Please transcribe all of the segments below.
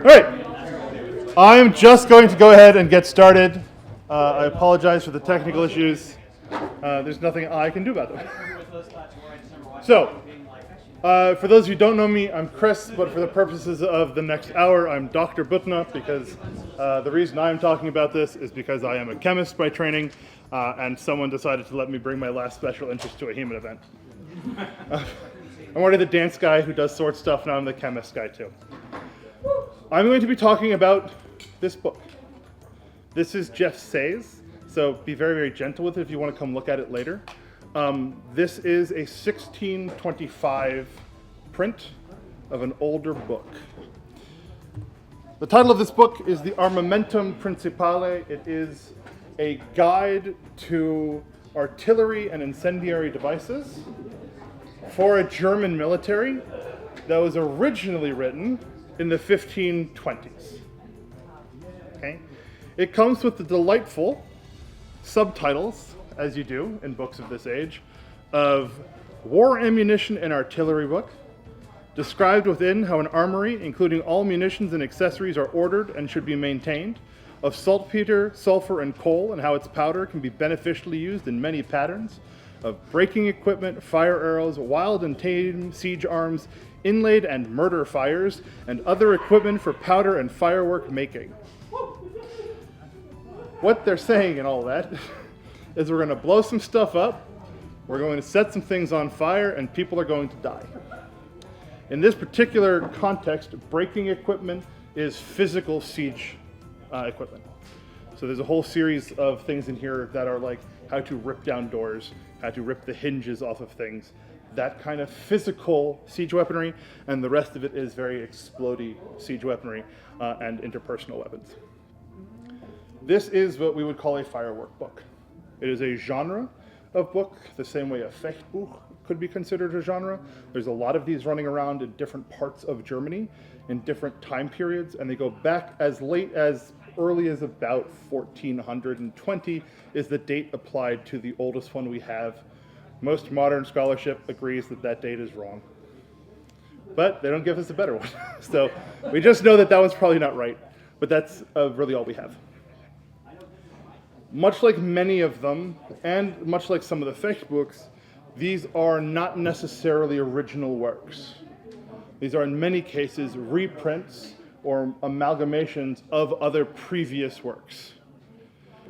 right, I'm just going to go ahead and get started. I apologize for the technical issues. There's nothing I can do about them. So, for those of you who don't know me, I'm Chris, but for the purposes of the next hour, I'm Dr. Buettner, because the reason I'm talking about this is because I am a chemist by training, and someone decided to let me bring my last special interest to a HEMA event. I'm already the dance guy who does sword stuff, now I'm the chemist guy too. I'm going to be talking about this book. This is Jeff Say's, so be very, very gentle with it if you want to come look at it later. This is a 1625 print of an older book. The title of this book is the Armamentum Principle. It is a guide to artillery and incendiary devices for a German military that was originally written in the 1520s. Okay? It comes with the delightful subtitles, as you do in books of this age, of War Ammunition and Artillery Book, described within how an armory, including all munitions and accessories, are ordered and should be maintained, of saltpeter, sulfur, and coal, and how its powder can be beneficially used in many patterns, of braking equipment, fire arrows, wild and tame siege arms, inlaid and murder fires, and other equipment for powder and firework making. What they're saying in all that is we're going to blow some stuff up, we're going to set some things on fire, and people are going to die. In this particular context, braking equipment is physical siege equipment. So there's a whole series of things in here that are like how to rip down doors, how to rip the hinges off of things, that kind of physical siege weaponry, and the rest of it is very explodey siege weaponry and interpersonal weapons. This is what we would call a firework book. It is a genre of book, the same way a Fechtbuch could be considered a genre. There's a lot of these running around in different parts of Germany in different time periods, and they go back as late as early as about 1420 is the date applied to the oldest one we have. Most modern scholarship agrees that that date is wrong, but they don't give us a better one. So we just know that that one's probably not right, but that's really all we have. Much like many of them, and much like some of the Fechtbooks, these are not necessarily original works. These are in many cases reprints or amalgamations of other previous works.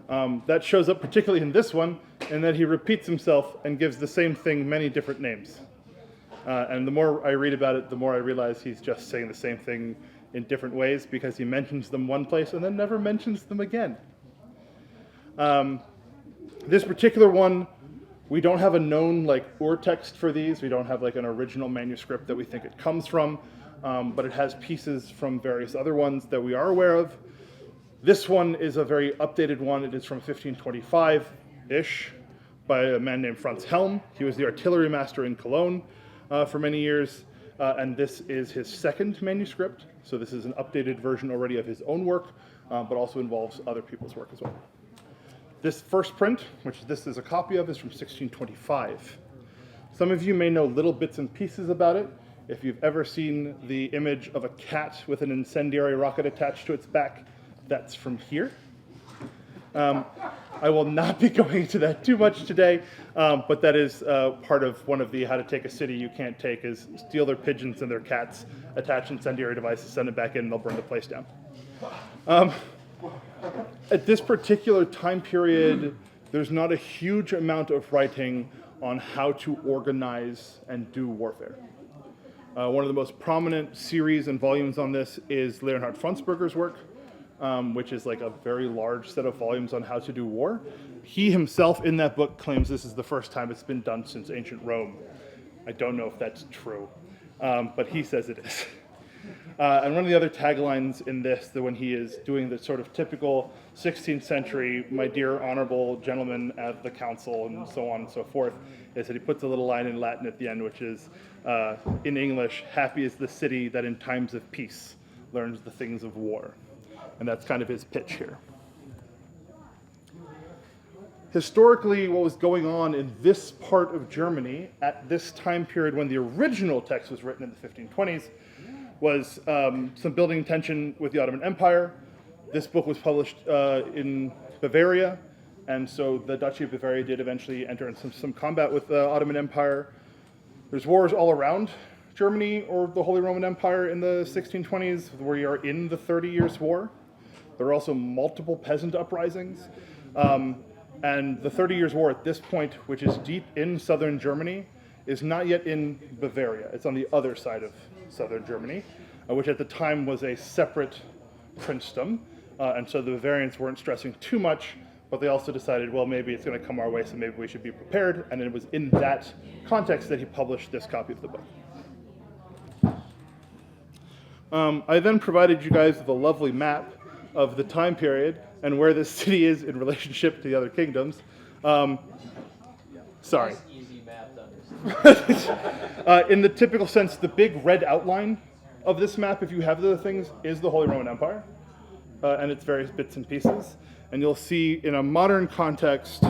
That shows up particularly in this one, in that he repeats himself and gives the same thing many different names. And the more I read about it, the more I realize he's just saying the same thing in different ways because he mentions them one place and then never mentions them again. This particular one, we don't have a known urtext for these. We don't have an original manuscript that we think it comes from, but it has pieces from various other ones that we are aware of. This one is a very updated one. It is from 1525-ish by a man named Franz Helm. He was the artillery master in Cologne for many years, and this is his second manuscript. So this is an updated version already of his own work, but also involves other people's work as well. This first print, which this is a copy of, is from 1625. Some of you may know little bits and pieces about it. If you've ever seen the image of a cat with an incendiary rocket attached to its back, that's from here. I will not be going into that too much today, but that is part of one of the how to take a city you can't take is steal their pigeons and their cats, attach incendiary devices, send it back in, and they'll burn the place down. At this particular time period, there's not a huge amount of writing on how to organize and do warfare. One of the most prominent series and volumes on this is Leonhard Frundsberger's work, which is a very large set of volumes on how to do war. He himself in that book claims this is the first time it's been done since ancient Rome. I don't know if that's true, but he says it is. And one of the other taglines in this, when he is doing the sort of typical 16th century, my dear honorable gentlemen of the council, and so on and so forth, is that he puts a little line in Latin at the end, which is, in English, happy is the city that in times of peace learns the things of war. And that's kind of his pitch here. Historically, what was going on in this part of Germany at this time period when the original text was written in the 1520s was some building tension with the Ottoman Empire. This book was published in Bavaria, and so the Duchy of Bavaria did eventually enter into some combat with the Ottoman Empire. There's wars all around Germany or the Holy Roman Empire in the 1620s, where you are in the 30 Years' War. There are also multiple peasant uprisings. And the 30 Years' War at this point, which is deep in southern Germany, is not yet in Bavaria. It's on the other side of southern Germany, which at the time was a separate princedom. And so the Bavarians weren't stressing too much, but they also decided, well, maybe it's going to come our way, so maybe we should be prepared. And it was in that context that he published this copy of the book. I then provided you guys with a lovely map of the time period and where this city is in relationship to the other kingdoms. Sorry. Nice, easy map to understand. In the typical sense, the big red outline of this map, if you have the things, is the Holy Roman Empire and its various bits and pieces. And you'll see in a modern context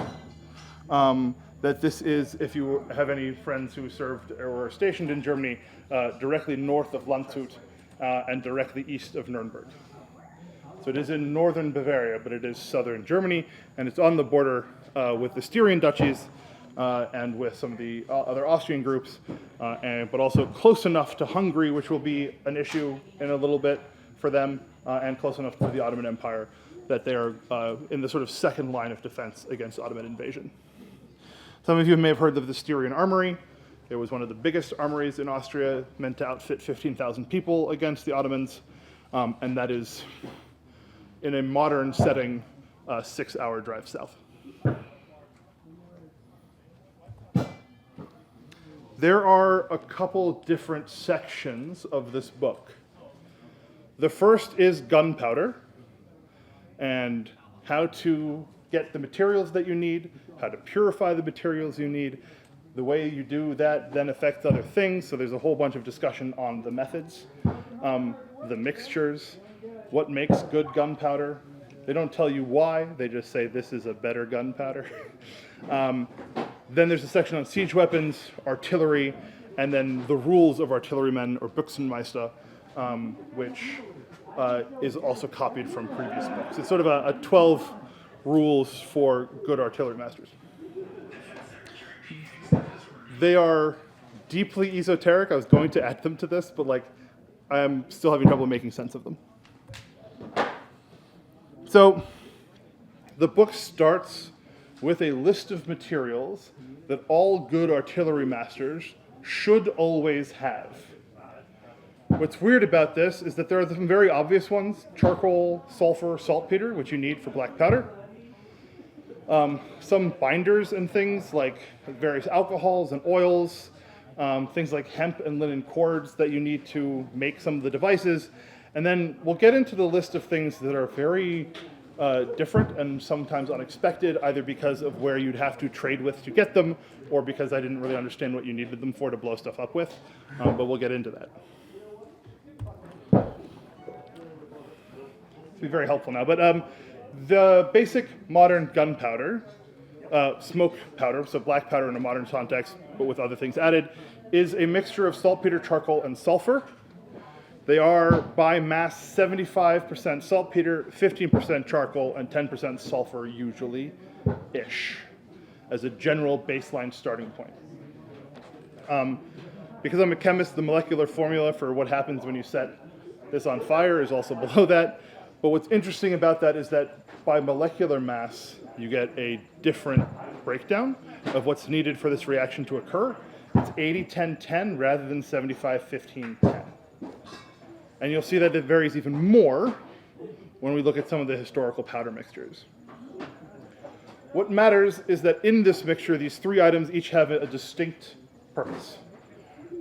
that this is, if you have any friends who served or were stationed in Germany, directly north of Landshut and directly east of Nuremberg. So it is in northern Bavaria, but it is southern Germany, and it's on the border with the Styrian duchies and with some of the other Austrian groups, but also close enough to Hungary, which will be an issue in a little bit for them, and close enough to the Ottoman Empire that they are in the sort of second line of defense against Ottoman invasion. Some of you may have heard of the Styrian Armory. It was one of the biggest armories in Austria, meant to outfit 15,000 people against the Ottomans, and that is, in a modern setting, a 6-hour drive south. There are a couple different sections of this book. The first is gunpowder and how to get the materials that you need, how to purify the materials you need. The way you do that then affects other things, so there's a whole bunch of discussion on the methods, the mixtures, what makes good gunpowder. They don't tell you why, they just say this is a better gunpowder. Then there's a section on siege weapons, artillery, and then the rules of artillerymen, or Büchsenmeister, which is also copied from previous books. It's sort of a 12 rules for good artillery masters. They are deeply esoteric. I was going to add them to this, but I'm still having trouble making sense of them. So the book starts with a list of materials that all good artillery masters should always have. What's weird about this is that there are some very obvious ones: charcoal, sulfur, saltpeter, which you need for black powder. Some binders and things like various alcohols and oils, things like hemp and linen cords that you need to make some of the devices. And then we'll get into the list of things that are very different and sometimes unexpected, either because of where you'd have to trade with to get them, or because I didn't really understand what you needed them for to blow stuff up with, but we'll get into that. It'll be very helpful now, but the basic modern gunpowder, smoke powder, so black powder in a modern context, but with other things added, is a mixture of saltpeter, charcoal, and sulfur. They are, by mass, 75% saltpeter, 15% charcoal, and 10% sulfur, usually-ish, as a general baseline starting point. Because I'm a chemist, the molecular formula for what happens when you set this on fire is also below that. But what's interesting about that is that by molecular mass, you get a different breakdown of what's needed for this reaction to occur. It's 80-10-10 rather than 75-15-10. And you'll see that it varies even more when we look at some of the historical powder mixtures. What matters is that in this mixture, these three items each have a distinct purpose.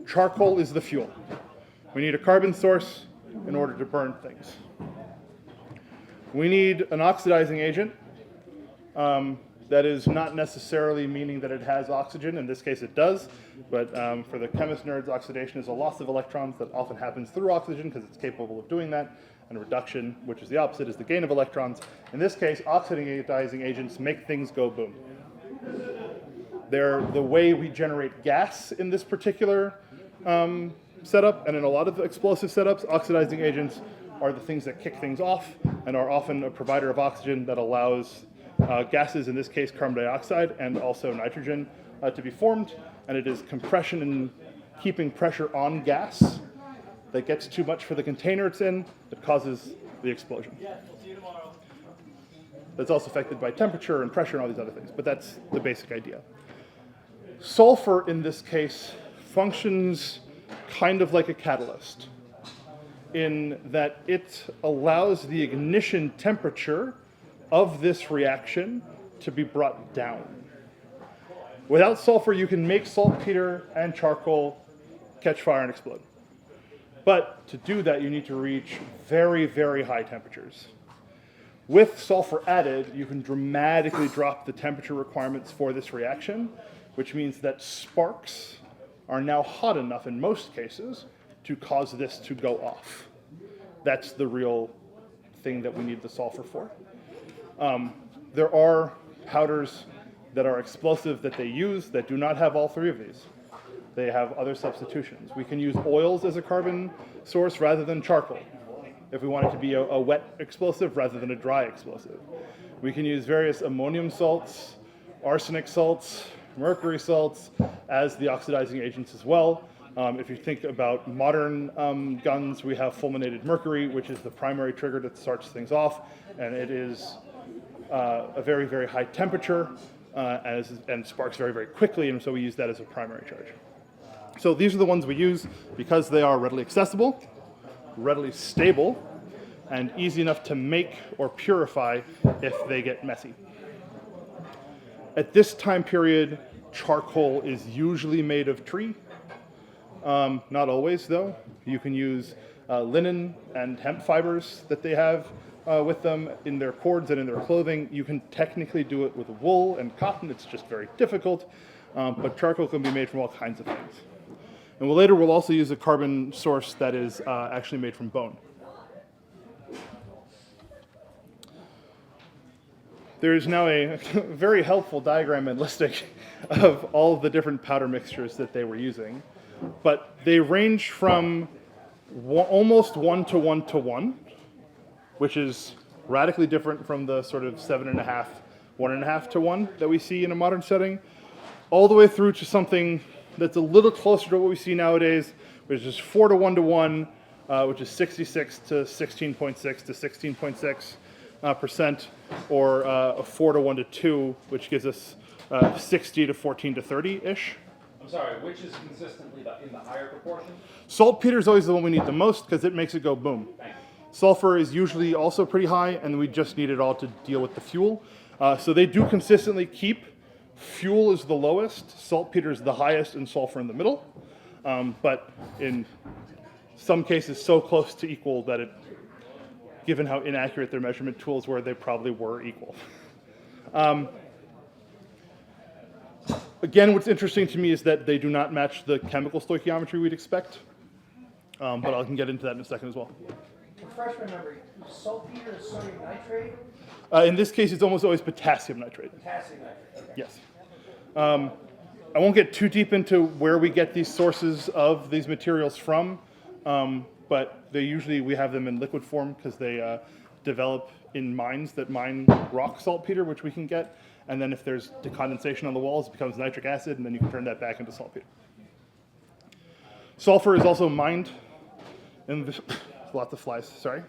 Charcoal is the fuel. We need a carbon source in order to burn things. We need an oxidizing agent. That is not necessarily meaning that it has oxygen. In this case, it does. But for the chemist nerds, oxidation is a loss of electrons that often happens through oxygen because it's capable of doing that. And reduction, which is the opposite, is the gain of electrons. In this case, oxidizing agents make things go boom. They're the way we generate gas in this particular setup, and in a lot of explosive setups, oxidizing agents are the things that kick things off and are often a provider of oxygen that allows gases, in this case carbon dioxide and also nitrogen, to be formed. And it is compression and keeping pressure on gas that gets too much for the container it's in that causes the explosion. Yeah, we'll see you tomorrow. That's also affected by temperature and pressure and all these other things, but that's the basic idea. Sulfur, in this case, functions kind of like a catalyst in that it allows the ignition temperature of this reaction to be brought down. Without sulfur, you can make saltpeter and charcoal catch fire and explode. But to do that, you need to reach very, very high temperatures. With sulfur added, you can dramatically drop the temperature requirements for this reaction, which means that sparks are now hot enough in most cases to cause this to go off. That's the real thing that we need the sulfur for. There are powders that are explosive that they use that do not have all three of these. They have other substitutions. We can use oils as a carbon source rather than charcoal, if we want it to be a wet explosive rather than a dry explosive. We can use various ammonium salts, arsenic salts, mercury salts as the oxidizing agents as well. If you think about modern guns, we have fulminated mercury, which is the primary trigger that starts things off, and it is a very, very high temperature and sparks very, very quickly, and so we use that as a primary charge. So these are the ones we use because they are readily accessible, readily stable, and easy enough to make or purify if they get messy. At this time period, charcoal is usually made of tree. Not always, though. You can use linen and hemp fibers that they have with them in their cords and in their clothing. You can technically do it with wool and cotton. It's just very difficult. But charcoal can be made from all kinds of things. And later we'll also use a carbon source that is actually made from bone. There is now a very helpful diagram and listing of all of the different powder mixtures that they were using. But they range from almost 1 to 1 to 1, which is radically different from the sort of 7.5, 1.5 to 1 that we see in a modern setting, all the way through to something that's a little closer to what we see nowadays, which is 4 to 1 to 1, which is 66 to 16.6 to 16.6%, or a 4 to 1 to 2, which gives us 60 to 14 to 30-ish. I'm sorry, which is consistently in the higher proportion? Saltpeter is always the one we need the most because it makes it go boom. Sulfur is usually also pretty high, and we just need it all to deal with the fuel. So they do consistently keep fuel is the lowest, saltpeter is the highest, and sulfur in the middle. But in some cases so close to equal that it, given how inaccurate their measurement tools were, they probably were equal. Again, what's interesting to me is that they do not match the chemical stoichiometry we'd expect, but I can get into that in a second as well. Refresh my memory. Saltpeter is sodium nitrate? In this case, it's almost always potassium nitrate. Potassium nitrate. Okay. Yes. I won't get too deep into where we get these sources of these materials from, but we have them in liquid form because they develop in mines that mine rock saltpeter, which we can get. And then if there's decondensation on the walls, it becomes nitric acid, and then you can turn that back into saltpeter. Sulfur is also mined in lots of flies, sorry.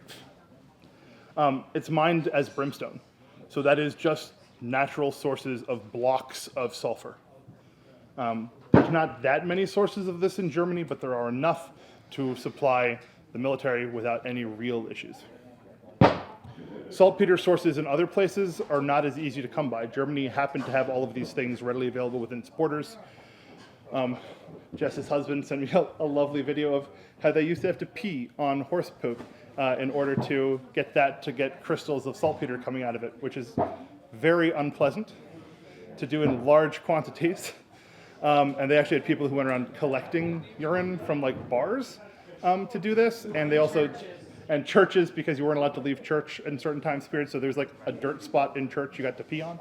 It's mined as brimstone. So that is just natural sources of blocks of sulfur. There's not that many sources of this in Germany, but there are enough to supply the military without any real issues. Saltpeter sources in other places are not as easy to come by. Germany happened to have all of these things readily available within its borders. Jess's husband sent me a lovely video of how they used to have to pee on horse poop in order to get crystals of saltpeter coming out of it, which is very unpleasant to do in large quantities. And they actually had people who went around collecting urine from like bars to do this, and they also and churches, because you weren't allowed to leave church in certain time periods, so there's like a dirt spot in church you got to pee on.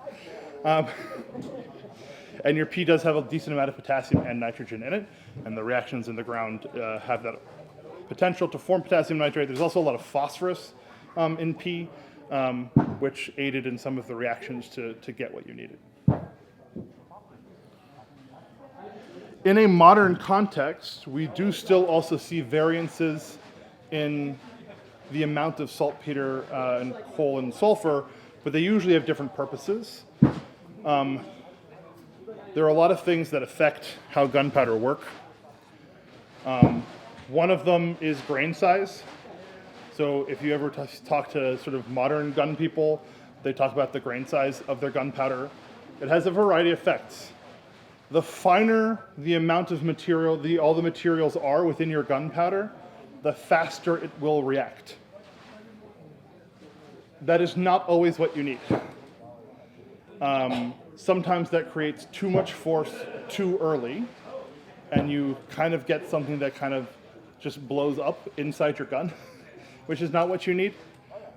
And your P does have a decent amount of potassium and nitrogen in it, and the reactions in the ground have that potential to form potassium nitrate. There's also a lot of phosphorus in P, which aided in some of the reactions to get what you needed. In a modern context, we do still also see variances in the amount of saltpeter and coal and sulfur, but they usually have different purposes. There are a lot of things that affect how gunpowder work. One of them is grain size. So if you ever talk to sort of modern gun people, they talk about the grain size of their gunpowder. It has a variety of effects. The finer the amount of material, all the materials are within your gunpowder, the faster it will react. That is not always what you need. Sometimes that creates too much force too early, and you kind of get something that kind of just blows up inside your gun, which is not what you need.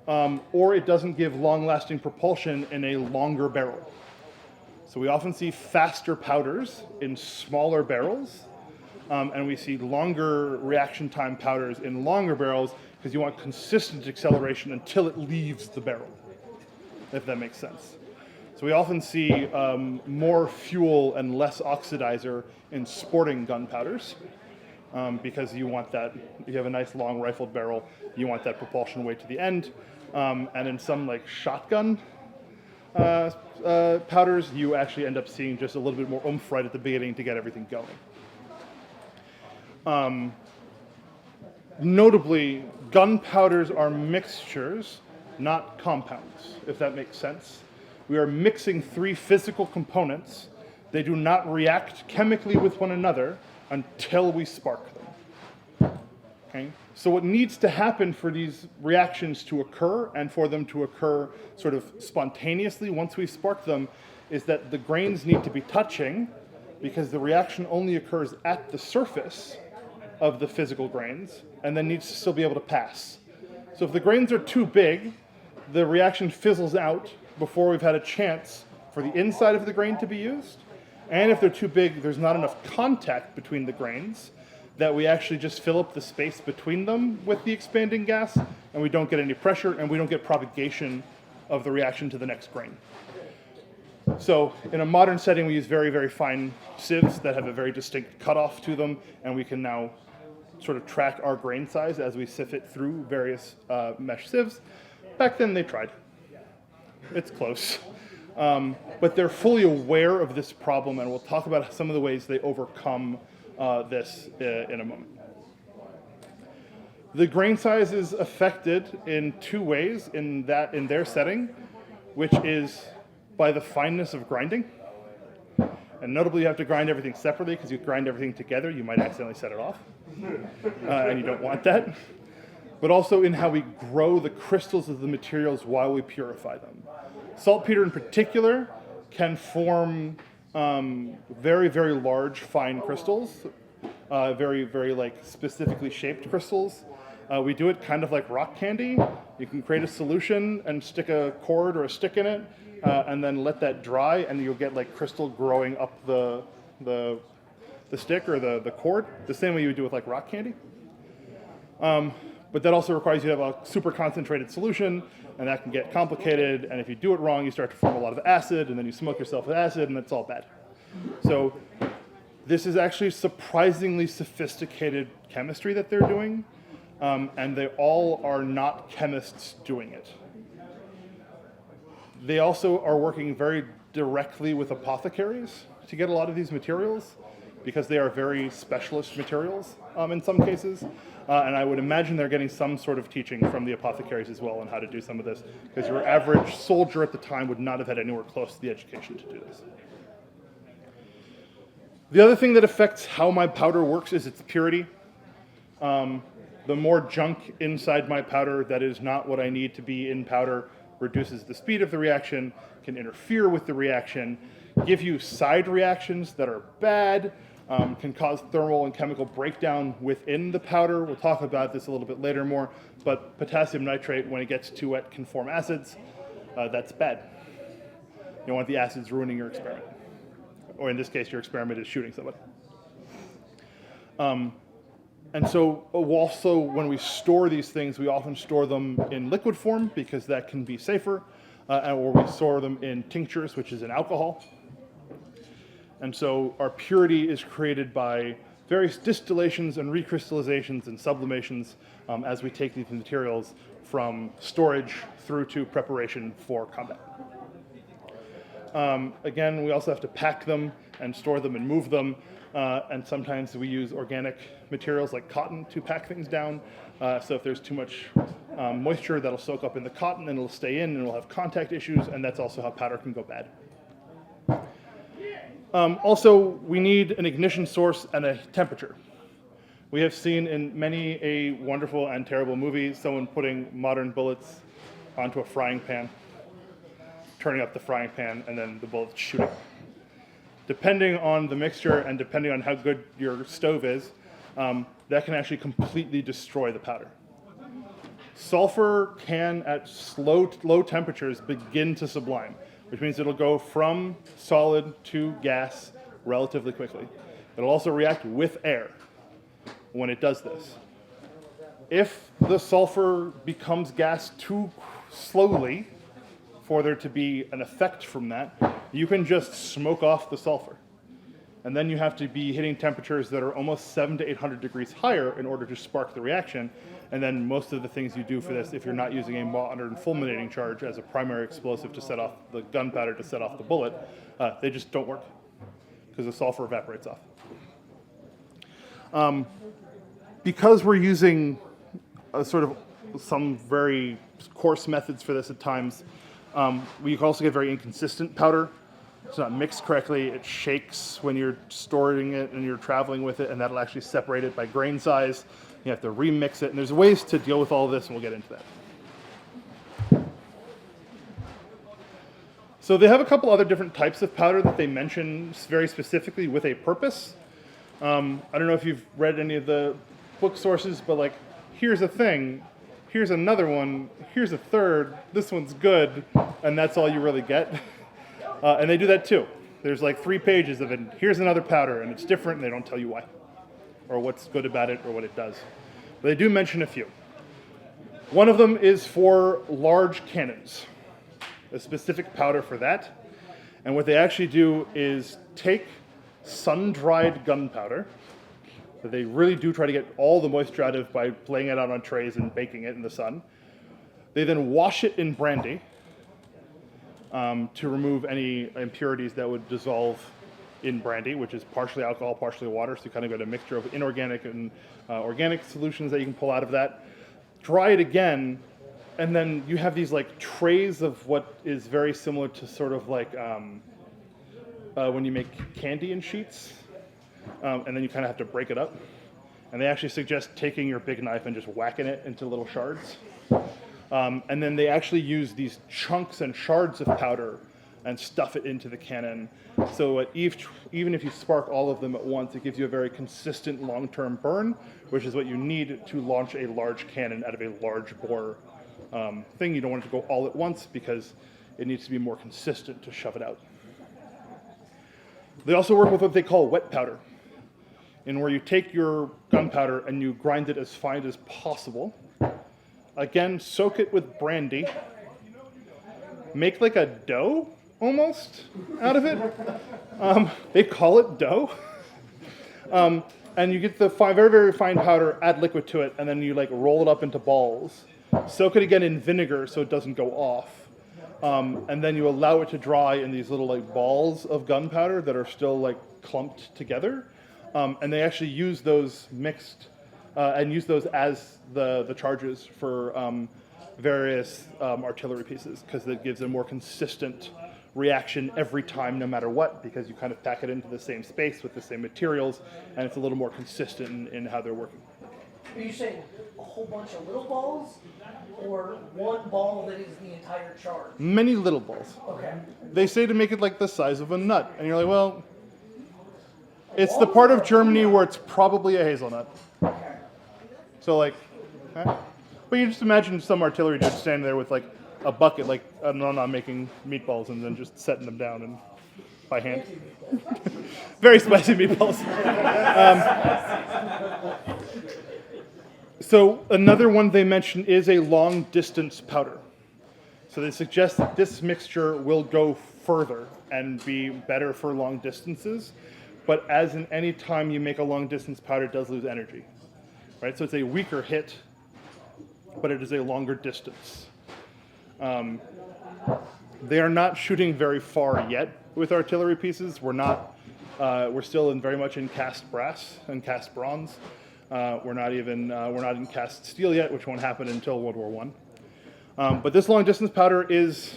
Or it doesn't give long-lasting propulsion in a longer barrel. So we often see faster powders in smaller barrels, and we see longer reaction time powders in longer barrels because you want consistent acceleration until it leaves the barrel, if that makes sense. So we often see more fuel and less oxidizer in sporting gunpowders because you want that, you have a nice long rifled barrel, you want that propulsion way to the end. And in some like shotgun powders, you actually end up seeing just a little bit more oomph right at the beginning to get everything going. Notably, gunpowders are mixtures, not compounds, if that makes sense. We are mixing three physical components. They do not react chemically with one another until we spark them. Okay? So what needs to happen for these reactions to occur and for them to occur sort of spontaneously once we spark them is that the grains need to be touching because the reaction only occurs at the surface of the physical grains and then needs to still be able to pass. So if the grains are too big, the reaction fizzles out before we've had a chance for the inside of the grain to be used. And if they're too big, there's not enough contact between the grains that we actually just fill up the space between them with the expanding gas, and we don't get any pressure, and we don't get propagation of the reaction to the next grain. So in a modern setting, we use very, very fine sieves that have a very distinct cutoff to them, and we can now sort of track our grain size as we sieve it through various mesh sieves. Back then, they tried. It's close. But they're fully aware of this problem, and we'll talk about some of the ways they overcome this in a moment. The grain size is affected in two ways in their setting, which is by the fineness of grinding. And notably, you have to grind everything separately because you grind everything together, you might accidentally set it off. And you don't want that. But also in how we grow the crystals of the materials while we purify them. Saltpeter in particular can form very, very large, fine crystals, very, very like specifically shaped crystals. We do it kind of like rock candy. You can create a solution and stick a cord or a stick in it, and then let that dry, and you'll get like crystal growing up the stick or the cord, the same way you would do with like rock candy. But that also requires you to have a super concentrated solution, and that can get complicated, and if you do it wrong, you start to form a lot of acid, and then you smoke yourself with acid, and that's all bad. So this is actually surprisingly sophisticated chemistry that they're doing, and they all are not chemists doing it. They also are working very directly with apothecaries to get a lot of these materials, because they are very specialist materials in some cases. And I would imagine they're getting some sort of teaching from the apothecaries as well on how to do some of this, because your average soldier at the time would not have had anywhere close to the education to do this. The other thing that affects how my powder works is its purity. The more junk inside my powder that is not what I need to be in powder reduces the speed of the reaction, can interfere with the reaction, give you side reactions that are bad, can cause thermal and chemical breakdown within the powder. We'll talk about this a little bit later more, but potassium nitrate, when it gets too wet, can form acids. That's bad. You don't want the acids ruining your experiment. or in this case, your experiment is shooting somebody. And so also when we store these things, we often store them in liquid form because that can be safer, or we store them in tinctures, which is an alcohol. And so our purity is created by various distillations and recrystallizations and sublimations as we take these materials from storage through to preparation for combat. Again, we also have to pack them and store them and move them. And sometimes we use organic materials like cotton to pack things down. So if there's too much moisture, that'll soak up in the cotton and it'll stay in and it'll have contact issues, and that's also how powder can go bad. Also, we need an ignition source and a temperature. We have seen in many a wonderful and terrible movie someone putting modern bullets onto a frying pan, turning up the frying pan, and then the bullets shooting. Depending on the mixture and depending on how good your stove is, that can actually completely destroy the powder. Sulfur can, at low temperatures, begin to sublime, which means it'll go from solid to gas relatively quickly. It'll also react with air when it does this. If the sulfur becomes gas too slowly for there to be an effect from that, you can just smoke off the sulfur. And then you have to be hitting temperatures that are almost 700 to 800 degrees higher in order to spark the reaction. And then most of the things you do for this, if you're not using a modern fulminating charge as a primary explosive to set off the gunpowder to set off the bullet, they just don't work because the sulfur evaporates off. Because we're using some very coarse methods for this at times, we can also get very inconsistent powder. It's not mixed correctly. It shakes when you're storing it and you're traveling with it, and that'll actually separate it by grain size. You have to remix it, and there's ways to deal with all of this, and we'll get into that. So they have a couple other different types of powder that they mention very specifically with a purpose. I don't know if you've read any of the book sources, but like, here's a thing, here's another one, here's a third, this one's good, and that's all you really get. And they do that too. There's like 3 pages of it. Here's another powder, and it's different, and they don't tell you why, or what's good about it, or what it does. But they do mention a few. One of them is for large cannons, a specific powder for that. And what they actually do is take sun-dried gunpowder, that they really do try to get all the moisture out of by laying it out on trays and baking it in the sun. They then wash it in brandy, to remove any impurities that would dissolve in brandy, which is partially alcohol, partially water, so you kind of get a mixture of inorganic and organic solutions that you can pull out of that. Dry it again, and then you have these like trays of what is very similar to sort of like when you make candy in sheets, and then you kind of have to break it up. And they actually suggest taking your big knife and just whacking it into little shards. And then they actually use these chunks and shards of powder and stuff it into the cannon. So even if you spark all of them at once, it gives you a very consistent long-term burn, which is what you need to launch a large cannon out of a large bore thing. You don't want it to go all at once because it needs to be more consistent to shove it out. They also work with what they call wet powder, in where you take your gunpowder and you grind it as fine as possible. Again, soak it with brandy. Make like a dough, almost, out of it. They call it dough. And you get the very, very fine powder, add liquid to it, and then you like roll it up into balls. Soak it again in vinegar so it doesn't go off. And then you allow it to dry in these little like balls of gunpowder that are still like clumped together. And they actually use those mixed and use those as the charges for various artillery pieces, because it gives a more consistent reaction every time, no matter what, because you kind of pack it into the same space with the same materials, and it's a little more consistent in how they're working. Are you saying a whole bunch of little balls, or one ball that is the entire charge? Many little balls. Okay. They say to make it like the size of a nut, and you're like, well, it's the part of Germany where it's probably a hazelnut. Okay. So like, but you just imagine some artillery just standing there with like a bucket, like I don't know, making meatballs and then just setting them down, and by hand. Very spicy meatballs. So another one they mention is a long distance powder. So they suggest that this mixture will go further and be better for long distances. But as in any time you make a long distance powder, it does lose energy. Right? So it's a weaker hit, but it is a longer distance. They are not shooting very far yet with artillery pieces. We're still very much in cast brass and cast bronze. We're not in cast steel yet, which won't happen until World War I. But this long distance powder is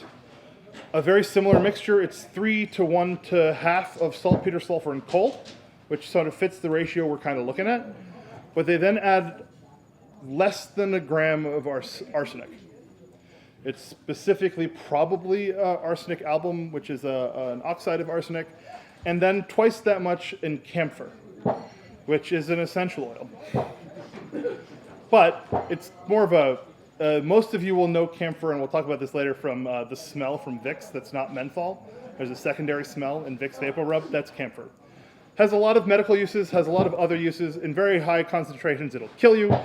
a very similar mixture. It's 3 to 1 to half of saltpeter, sulfur, and coal, which sort of fits the ratio we're kind of looking at. But they then add less than a gram of arsenic. It's specifically probably arsenic album, which is an oxide of arsenic, and then twice that much in camphor, which is an essential oil. But it's more of a, most of you will know camphor, and we'll talk about this later, from the smell from Vicks that's not menthol. There's a secondary smell in Vicks Vapor Rub, that's camphor. Has a lot of medical uses, has a lot of other uses. In very high concentrations, it'll kill you.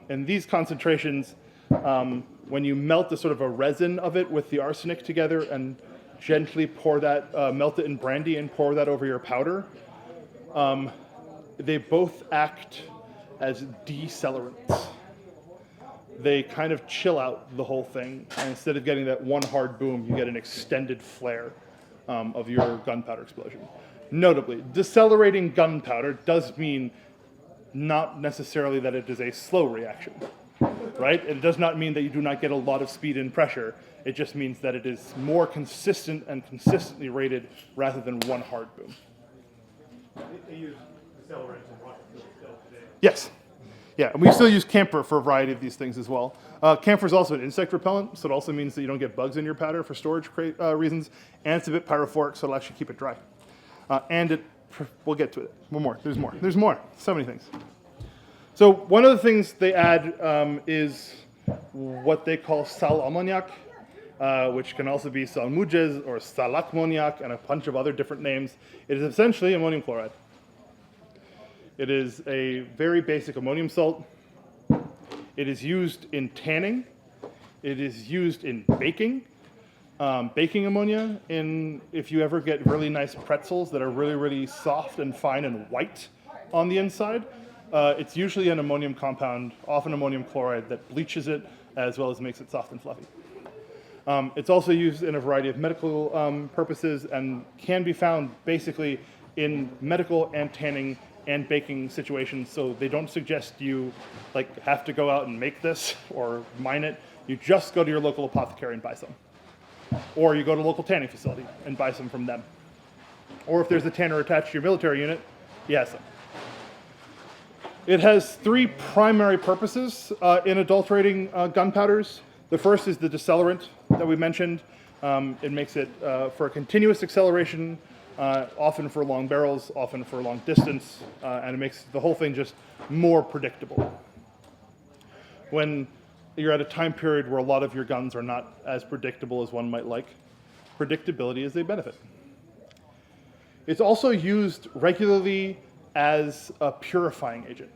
In these concentrations, when you melt the sort of a resin of it with the arsenic together and gently pour that, melt it in brandy and pour that over your powder, they both act as decelerants. They kind of chill out the whole thing, and instead of getting that one hard boom, you get an extended flare of your gunpowder explosion. Notably, decelerating gunpowder does mean not necessarily that it is a slow reaction, right? It does not mean that you do not get a lot of speed and pressure. It just means that it is more consistent and consistently rated rather than one hard boom. They use accelerants and rocket fuel still today. Yes. Yeah, and we still use camphor for a variety of these things as well. Camphor is also an insect repellent, so it also means that you don't get bugs in your powder for storage reasons, and it's a bit pyrophoric, so it'll actually keep it dry. We'll get to it. One more. There's more. So many things. So one of the things they add is what they call sal ammoniac, which can also be salmuges or salacmoniac and a bunch of other different names. It is essentially ammonium chloride. It is a very basic ammonium salt. It is used in tanning. It is used in baking. Baking ammonia, if you ever get really nice pretzels that are really, really soft and fine and white on the inside, it's usually an ammonium compound, often ammonium chloride, that bleaches it as well as makes it soft and fluffy. It's also used in a variety of medical purposes and can be found basically in medical and tanning and baking situations, so they don't suggest you have to go out and make this or mine it. You just go to your local apothecary and buy some. Or you go to a local tanning facility and buy some from them. Or if there's a tanner attached to your military unit, he has some. It has 3 primary purposes in adulterating gunpowders. The first is the decelerant that we mentioned. It makes it for a continuous acceleration, often for long barrels, often for long distance, and it makes the whole thing just more predictable. When you're at a time period where a lot of your guns are not as predictable as one might like, predictability is a benefit. It's also used regularly as a purifying agent.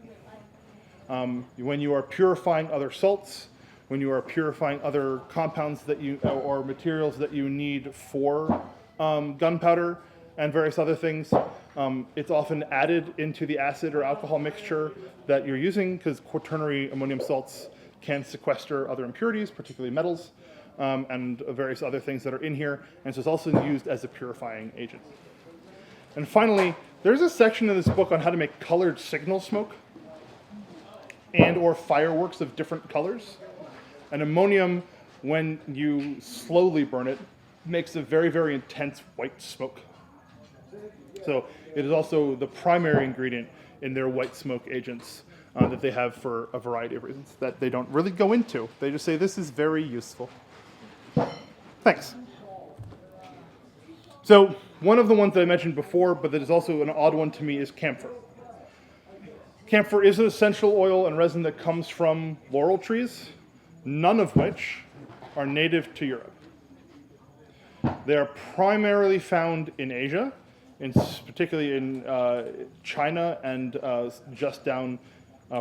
When you are purifying other salts, when you are purifying other compounds or materials that you need for gunpowder and various other things, it's often added into the acid or alcohol mixture that you're using, because quaternary ammonium salts can sequester other impurities, particularly metals, and various other things that are in here, and so it's also used as a purifying agent. And finally, there's a section in this book on how to make colored signal smoke and or fireworks of different colors. And ammonium, when you slowly burn it, makes a very, very intense white smoke. So it is also the primary ingredient in their white smoke agents that they have for a variety of reasons that they don't really go into. They just say, this is very useful. Thanks. So one of the ones that I mentioned before, but that is also an odd one to me, is camphor. Camphor is an essential oil and resin that comes from laurel trees, none of which are native to Europe. They are primarily found in Asia, particularly in China and just down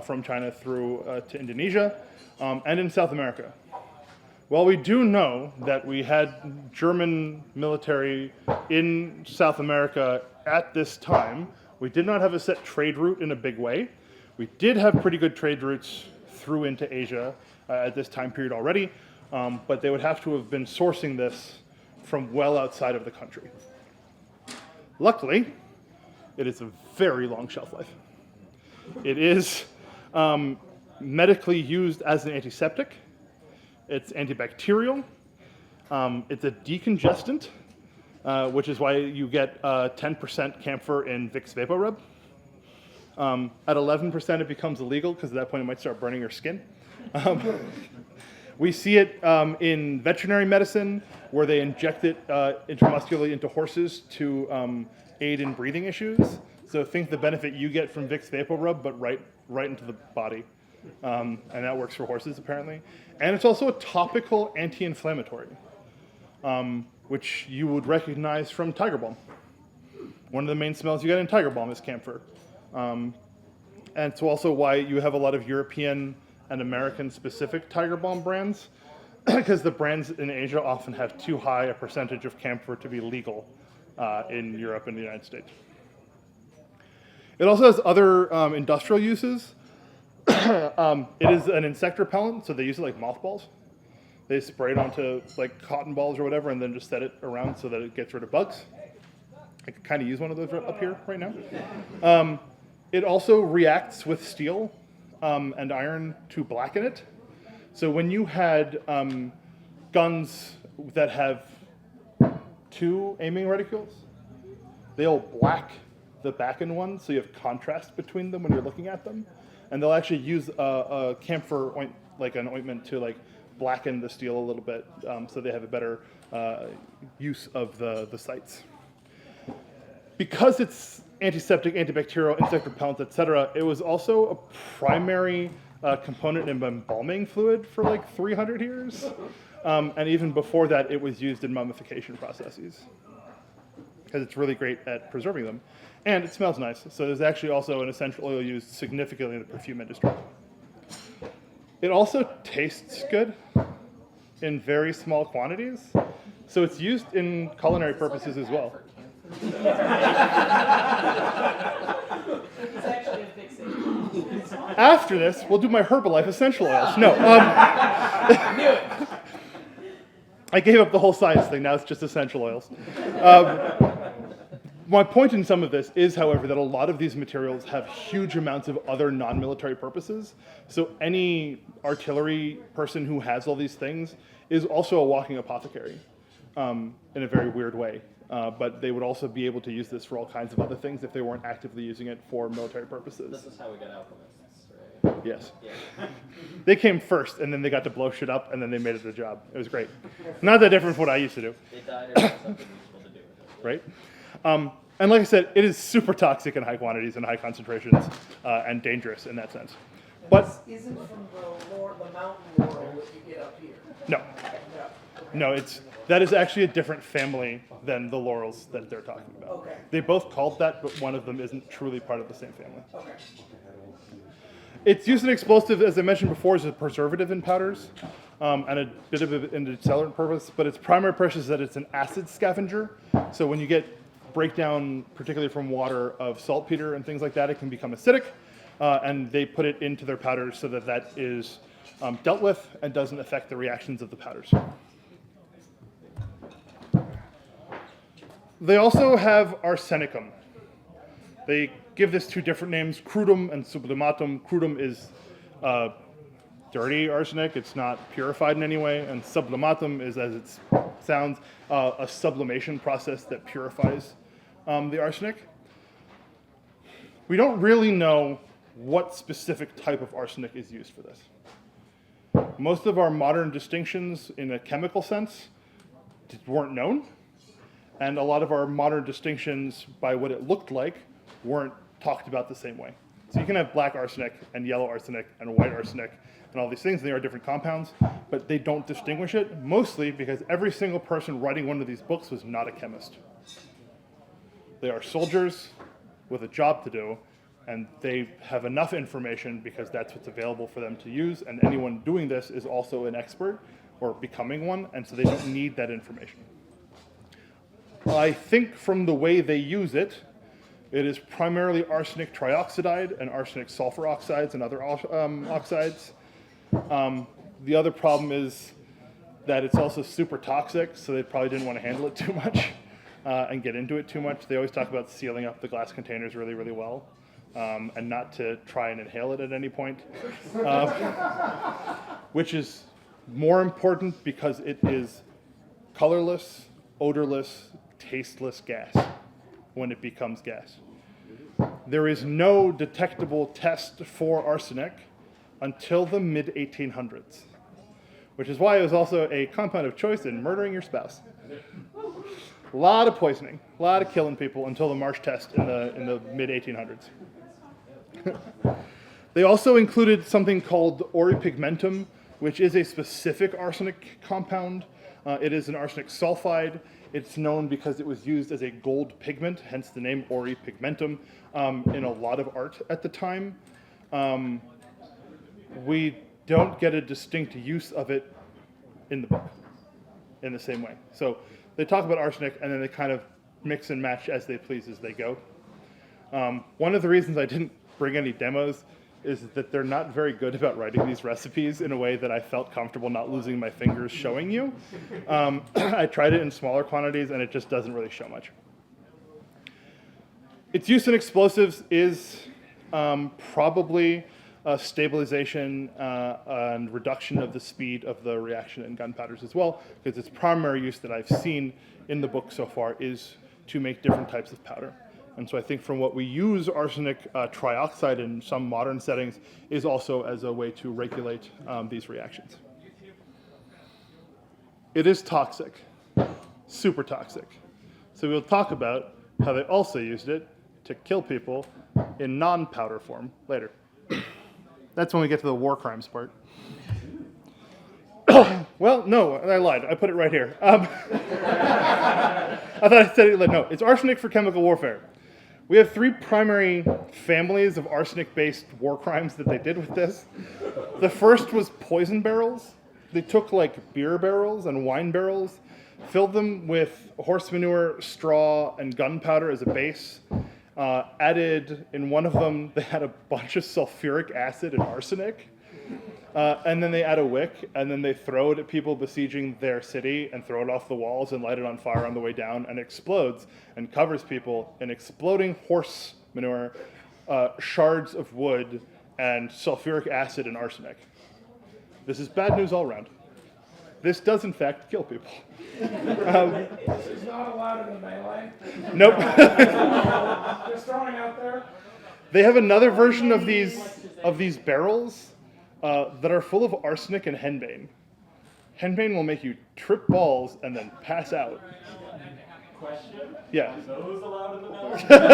from China through to Indonesia, and in South America. While we do know that we had German military in South America at this time, we did not have a set trade route in a big way. We did have pretty good trade routes through into Asia at this time period already, but they would have to have been sourcing this from well outside of the country. Luckily, it is a very long shelf life. It is medically used as an antiseptic. It's antibacterial. It's a decongestant, which is why you get 10% camphor in Vicks VapoRub. At 11%, it becomes illegal because at that point it might start burning your skin. We see it in veterinary medicine, where they inject it intramuscularly into horses to aid in breathing issues. So think the benefit you get from Vicks VapoRub, but right into the body. And that works for horses, apparently. And it's also a topical anti-inflammatory, which you would recognize from Tiger Balm. One of the main smells you get in Tiger Balm is camphor. And it's also why you have a lot of European and American-specific Tiger Balm brands, because the brands in Asia often have too high a percentage of camphor to be legal in Europe and the United States. It also has other industrial uses. It is an insect repellent, so they use it like mothballs. They spray it onto like cotton balls or whatever, and then just set it around so that it gets rid of bugs. I could kind of use one of those up here right now. It also reacts with steel and iron to blacken it. So when you had guns that have 2 aiming reticules, they'll black the back end one, so you have contrast between them when you're looking at them. And they'll actually use a camphor like an ointment to like blacken the steel a little bit, so they have a better use of the sights. Because it's antiseptic, antibacterial, insect repellent, etc., it was also a primary component in embalming fluid for like 300 years. And even before that, it was used in mummification processes, because it's really great at preserving them. And it smells nice, so there's actually also an essential oil used significantly in the perfume industry. It also tastes good in very small quantities, so it's used in culinary purposes as well. It's actually a fixation. After this, we'll do my Herbalife essential oils. No, Knew it. I gave up the whole science thing, now it's just essential oils. My point in some of this is, however, that a lot of these materials have huge amounts of other non-military purposes. So any artillery person who has all these things is also a walking apothecary in a very weird way. But they would also be able to use this for all kinds of other things if they weren't actively using it for military purposes. This is how we got alchemists, right? Yes. Yeah. They came first, and then they got to blow shit up, and then they made it a job. It was great. Not that different from what I used to do. They died or had something useful to do with it. Right? And like I said, it is super toxic in high quantities and high concentrations and dangerous in that sense. But This isn't from the mountain laurel that you get up here. no, no, that is actually a different family than the laurels that they're talking about. Okay. They both called that, but one of them isn't truly part of the same family. Okay. It's used in explosive, as I mentioned before, as a preservative in powders and a bit of an accelerant purpose, but its primary purpose is that it's an acid scavenger. So when you get breakdown, particularly from water, of saltpeter and things like that, it can become acidic, and they put it into their powders so that that is dealt with and doesn't affect the reactions of the powders. They also have arsenicum. They give this 2 different names, crudum and sublimatum. Crudum is dirty arsenic, it's not purified in any way, and sublimatum is, as it sounds, a sublimation process that purifies the arsenic. We don't really know what specific type of arsenic is used for this. Most of our modern distinctions in a chemical sense weren't known, and a lot of our modern distinctions by what it looked like weren't talked about the same way. So you can have black arsenic and yellow arsenic and white arsenic and all these things, and they are different compounds, but they don't distinguish it, mostly because every single person writing one of these books was not a chemist. They are soldiers with a job to do, and they have enough information because that's what's available for them to use, and anyone doing this is also an expert or becoming one, and so they don't need that information. I think from the way they use it, it is primarily arsenic trioxide and arsenic sulfur oxides and other oxides. The other problem is that it's also super toxic, so they probably didn't want to handle it too much and get into it too much. They always talk about sealing up the glass containers really, really well and not to try and inhale it at any point, which is more important because it is colorless, odorless, tasteless gas when it becomes gas. There is no detectable test for arsenic until the mid-1800s, which is why it was also a compound of choice in murdering your spouse. A lot of poisoning, a lot of killing people until the Marsh test in the mid-1800s. They also included something called auripigmentum, which is a specific arsenic compound. It is an arsenic sulfide. It's known because it was used as a gold pigment, hence the name auripigmentum, in a lot of art at the time. We don't get a distinct use of it in the book in the same way. So they talk about arsenic and then they kind of mix and match as they please as they go. One of the reasons I didn't bring any demos is that they're not very good about writing these recipes in a way that I felt comfortable not losing my fingers showing you. I tried it in smaller quantities and it just doesn't really show much. Its use in explosives is probably stabilization and reduction of the speed of the reaction in gunpowders as well, because its primary use that I've seen in the book so far is to make different types of powder. And so I think from what we use arsenic trioxide in some modern settings is also as a way to regulate these reactions. It is toxic, super toxic. So we'll talk about how they also used it to kill people in non-powder form later. That's when we get to the war crimes part. Well, no, I lied. I put it right here. I thought I said it. No, it's arsenic for chemical warfare. We have three primary families of arsenic-based war crimes that they did with this. The first was poison barrels. They took like beer barrels and wine barrels, filled them with horse manure, straw, and gunpowder as a base. Added in one of them, they had a bunch of sulfuric acid and arsenic. And then they add a wick, and then they throw it at people besieging their city and throw it off the walls and light it on fire on the way down, and explodes and covers people in exploding horse manure, shards of wood, and sulfuric acid and arsenic. This is bad news all around. This does, in fact, kill people. This is not allowed in the melee. Nope. Just throwing out there. They have another version of these barrels that are full of arsenic and henbane. Henbane will make you trip balls and then pass out. Question? Yeah. Those allowed in the melee? Just gonna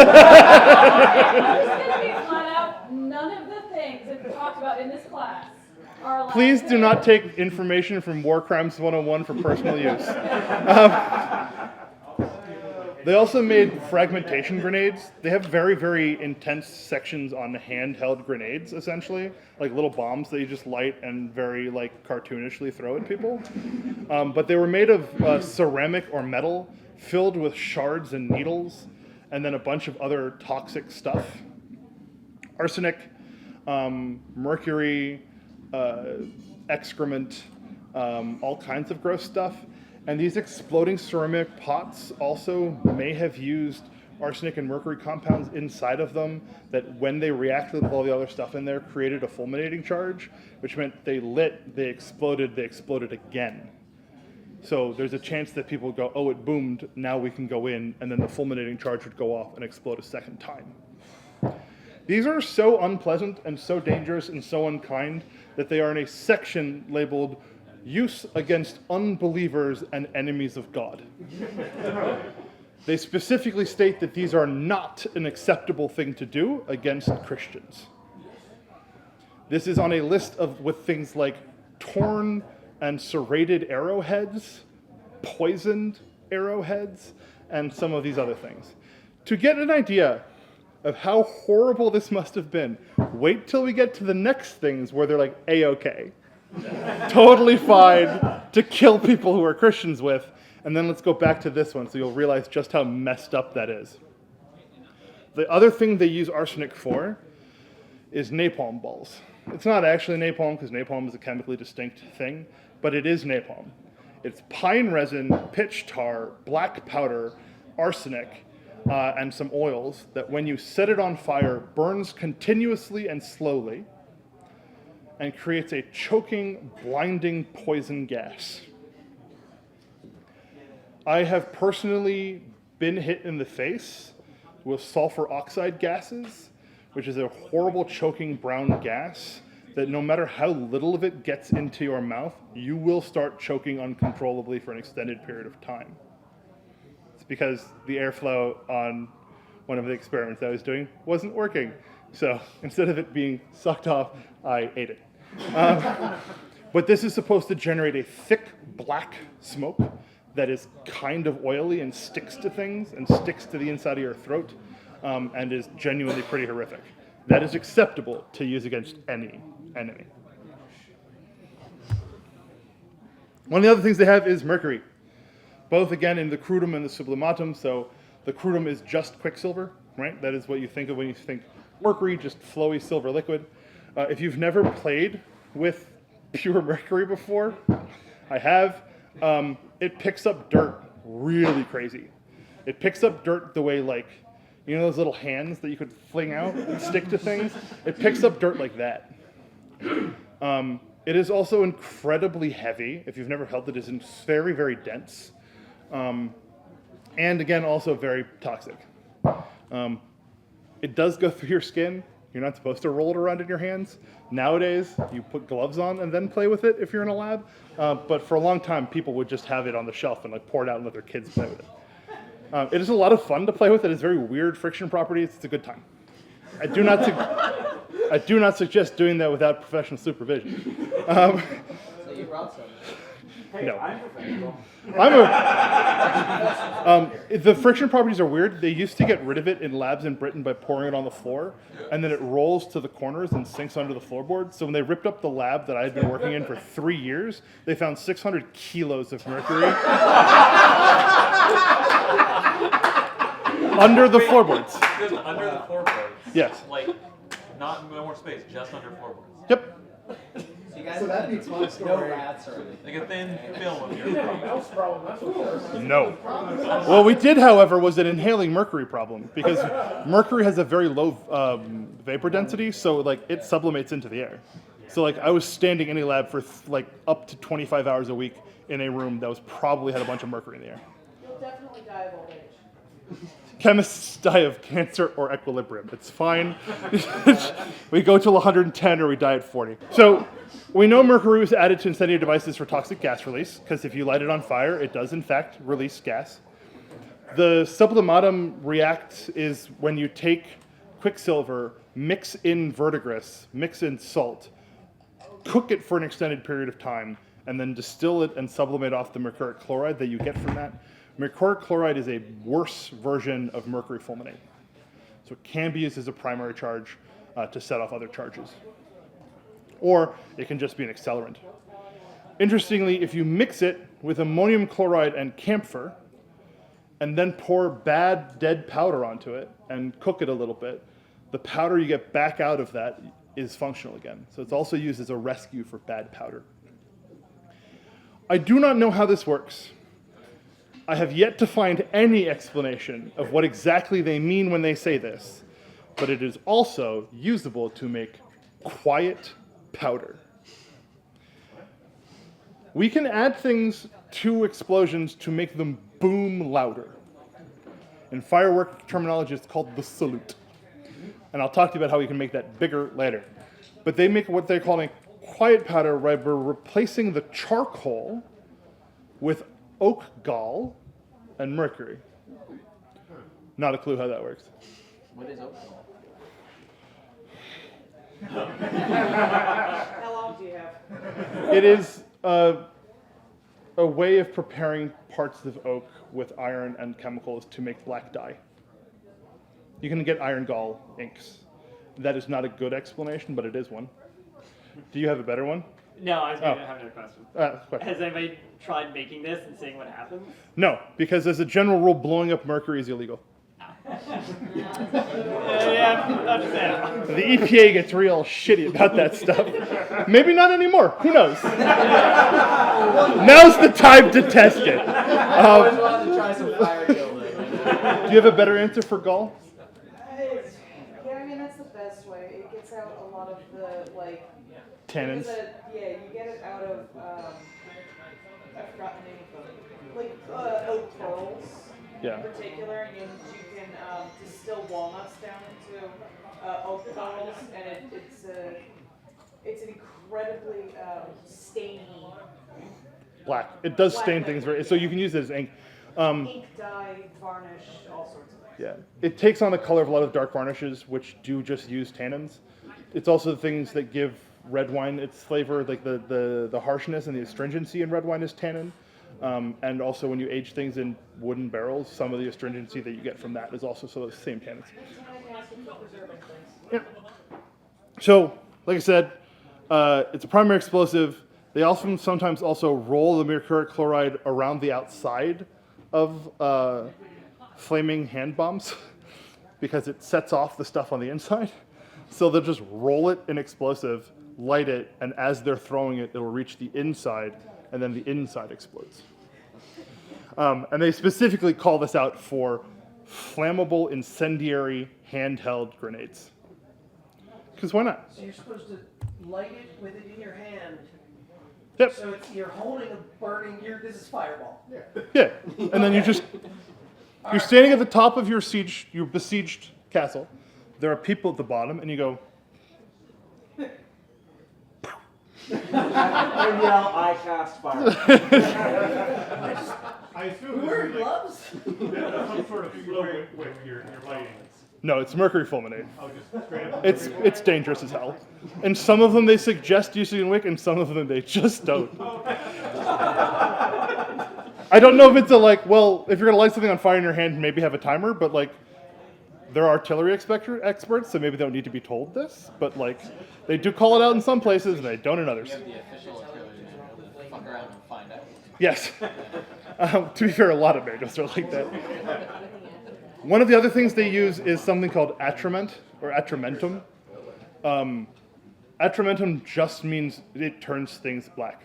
be flat out, none of the things that we talked about in this class are allowed. Please do not take information from War Crimes 101 for personal use. They also made fragmentation grenades. They have very, very intense sections on handheld grenades, essentially, like little bombs that you just light and very like cartoonishly throw at people. But they were made of ceramic or metal, filled with shards and needles, and then a bunch of other toxic stuff. Arsenic, mercury, excrement, all kinds of gross stuff. And these exploding ceramic pots also may have used arsenic and mercury compounds inside of them that when they reacted with all the other stuff in there created a fulminating charge, which meant they exploded again. So there's a chance that people go, oh, it boomed, now we can go in, and then the fulminating charge would go off and explode a second time. These are so unpleasant and so dangerous and so unkind that they are in a section labeled Use Against Unbelievers and Enemies of God. They specifically state that these are not an acceptable thing to do against Christians. This is on a list with things like torn and serrated arrowheads, poisoned arrowheads, and some of these other things. To get an idea of how horrible this must have been, wait till we get to the next things where they're like A-okay. Totally fine to kill people who are Christians with, and then let's go back to this one so you'll realize just how messed up that is. The other thing they use arsenic for is napalm balls. It's not actually napalm because napalm is a chemically distinct thing, but it is napalm. It's pine resin, pitch tar, black powder, arsenic, and some oils that when you set it on fire burns continuously and slowly and creates a choking, blinding poison gas. I have personally been hit in the face with sulfur oxide gases, which is a horrible choking brown gas that no matter how little of it gets into your mouth, you will start choking uncontrollably for an extended period of time. It's because the airflow on one of the experiments I was doing wasn't working. So instead of it being sucked off, I ate it. But this is supposed to generate a thick black smoke that is kind of oily and sticks to things and sticks to the inside of your throat and is genuinely pretty horrific. That is acceptable to use against any enemy. One of the other things they have is mercury, both again in the crudum and the sublimatum. So the crudum is just quicksilver, right? That is what you think of when you think mercury, just flowy silver liquid. If you've never played with pure mercury before, I have. It picks up dirt really crazy. It picks up dirt the way, like, you know those little hands that you could fling out and stick to things? It picks up dirt like that. It is also incredibly heavy. If you've never held it, it's very, very dense. And again, also very toxic. It does go through your skin. You're not supposed to roll it around in your hands. Nowadays, you put gloves on and then play with it if you're in a lab. But for a long time, people would just have it on the shelf and like pour it out and let their kids play with it. It is a lot of fun to play with. It has very weird friction properties. It's a good time. I do not suggest doing that without professional supervision. So you brought some. Hey, No. I'm professional. The friction properties are weird. They used to get rid of it in labs in Britain by pouring it on the floor, and then it rolls to the corners and sinks under the floorboard. So when they ripped up the lab that I had been working in for 3 years, they found 600 kilos of mercury under the floorboards. Just under the floorboards. Yes. Like, not no more space, just under floorboards. Yep. You guys So that have beats my no story. rats or anything. Like a thin film of your Else problem, that's what they're- No. What we did, however, was an inhaling mercury problem because mercury has a very low vapor density, so like it sublimates into the air. So like I was standing in a lab for like up to 25 hours a week in a room that was probably had a bunch of mercury in the air. You'll definitely die of old age. Chemists die of cancer or equilibrium. It's fine. We go till 110 or we die at 40. So we know mercury was added to incendiary devices for toxic gas release, because if you light it on fire, it does in fact release gas. The sublimatum react is when you take quicksilver, mix in verdigris, mix in salt, cook it for an extended period of time, and then distill it and sublimate off the mercuric chloride that you get from that. Mercuric chloride is a worse version of mercury fulminate. So it can be used as a primary charge to set off other charges. Or it can just be an accelerant. Interestingly, if you mix it with ammonium chloride and camphor, and then pour bad dead powder onto it and cook it a little bit, the powder you get back out of that is functional again. So it's also used as a rescue for bad powder. I do not know how this works. I have yet to find any explanation of what exactly they mean when they say this, but it is also usable to make quiet powder. We can add things to explosions to make them boom louder. In firework terminology, it's called the salute. And I'll talk to you about how we can make that bigger later. But they make what they're calling quiet powder by replacing the charcoal with oak gall and mercury. Not a clue how that works. What is oak? How long do you have? It is a way of preparing parts of oak with iron and chemicals to make black dye. You can get iron gall inks. That is not a good explanation, but it is one. Do you have a better one? No, I was going to have another question. Question. Has anybody tried making this and seeing what happens? No, because as a general rule, blowing up mercury is illegal. Yeah, understand. The EPA gets real shitty about that stuff. Maybe not anymore. Who knows? Now's the time to test it. I always wanted to try some fire gilding. Do you have a better answer for gall? Yeah, I mean, that's the best way. It gets out a lot of the, like... Tannins. Yeah, you get it out of, I forgot the name of them. Like, oak pearls. Yeah. In particular, and you can distill walnuts down into oak pearls, and it's an incredibly stainy Black. It does Black stain liquid, things very. So you can use it as ink. ink dye, varnish, all sorts of things. Yeah. It takes on the color of a lot of dark varnishes, which do just use tannins. It's also the things that give red wine its flavor, like the harshness and the astringency in red wine is tannin. And also when you age things in wooden barrels, some of the astringency that you get from that is also some of the same tannins. Yeah. So, like I said, it's a primary explosive. They also sometimes also roll the mercuric chloride around the outside of flaming hand bombs because it sets off the stuff on the inside. So they'll just roll it in explosive, light it, and as they're throwing it, it'll reach the inside, and then the inside explodes. And they specifically call this out for flammable incendiary handheld grenades. Because why not? So you're supposed to light it with it in your hand. Yep. So you're holding a burning, this is fireball. Yeah. And then you're standing at the top of your besieged castle. There are people at the bottom, and you go, I yell, I cast fire. I assume You wear this is like gloves? some sort of flow with your lighting. no, it's mercury fulminate. Oh, just straight up. It's dangerous as hell. And some of them they suggest using in wick, and some of them they just don't. I don't know if it's if you're going to light something on fire in your hand, maybe have a timer, but they're artillery experts, so maybe they don't need to be told this, but they do call it out in some places and they don't in others. You have the official artillery manual to fuck around and find out. Yes. To be fair, a lot of manuals are like that. One of the other things they use is something called atrament or atramentum. Atramentum just means it turns things black.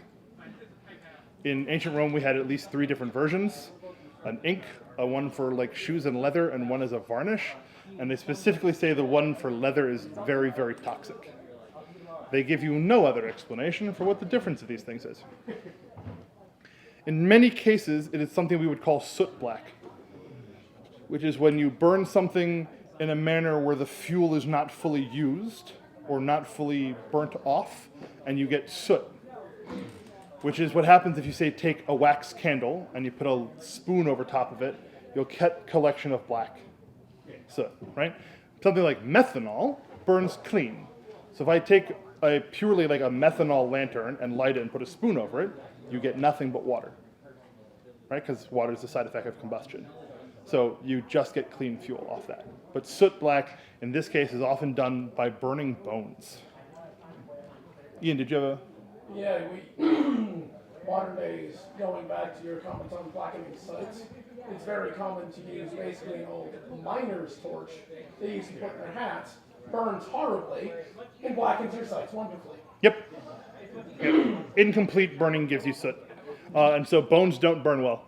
In ancient Rome, we had at least 3 different versions: an ink, a one for shoes and leather, and one as a varnish. And they specifically say the one for leather is very, very toxic. They give you no other explanation for what the difference of these things is. In many cases, it is something we would call soot black, which is when you burn something in a manner where the fuel is not fully used or not fully burnt off, and you get soot, which is what happens if you say take a wax candle and you put a spoon over top of it, you'll get a collection of black soot, right? Something like methanol burns clean. So if I take a purely a methanol lantern and light it and put a spoon over it, you get nothing but water, right? Because water is a side effect of combustion. So you just get clean fuel off that. But soot black, in this case, is often done by burning bones. Ian, did you have a... Yeah, modern days, going back to your comments on blackening sites, it's very common to use basically an old miner's torch they used to put in their hats, burns horribly, and blackens your sites wonderfully. Yep. Incomplete burning gives you soot. And so bones don't burn well,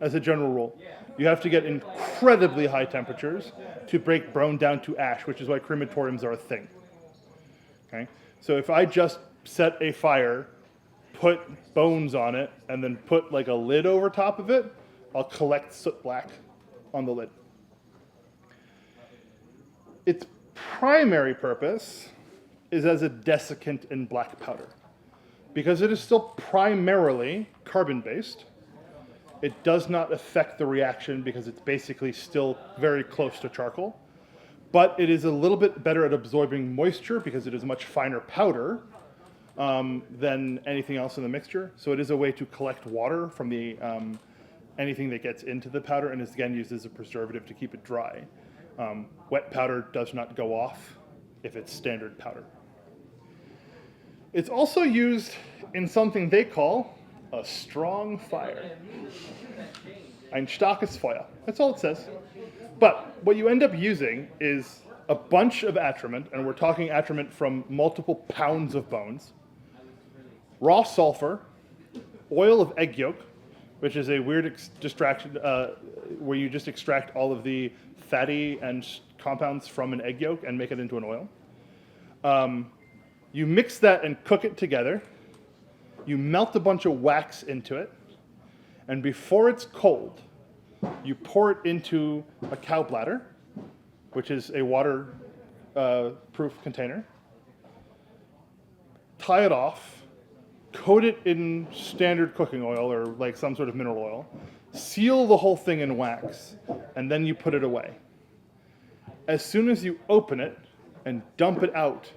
as a general rule. You have to get incredibly high temperatures to break bone down to ash, which is why crematoriums are a thing. Okay? So if I just set a fire, put bones on it, and then put a lid over top of it, I'll collect soot black on the lid. Its primary purpose is as a desiccant in black powder. Because it is still primarily carbon-based, It does not affect the reaction because it's basically still very close to charcoal. But it is a little bit better at absorbing moisture because it is a much finer powder than anything else in the mixture. So it is a way to collect water from the anything that gets into the powder, and is again used as a preservative to keep it dry. Wet powder does not go off if it's standard powder. It's also used in something they call a strong fire. Ein starkes Feuer. That's all it says. But what you end up using is a bunch of attrament, and we're talking attrament from multiple pounds of bones, raw sulfur, oil of egg yolk, which is a weird extraction where you just extract all of the fatty and compounds from an egg yolk and make it into an oil. You mix that and cook it together. You melt a bunch of wax into it, and before it's cold, you pour it into a cow bladder, which is a water-proof container. Tie it off, coat it in standard cooking oil or like some sort of mineral oil, seal the whole thing in wax, and then you put it away. As soon as you open it and dump it out,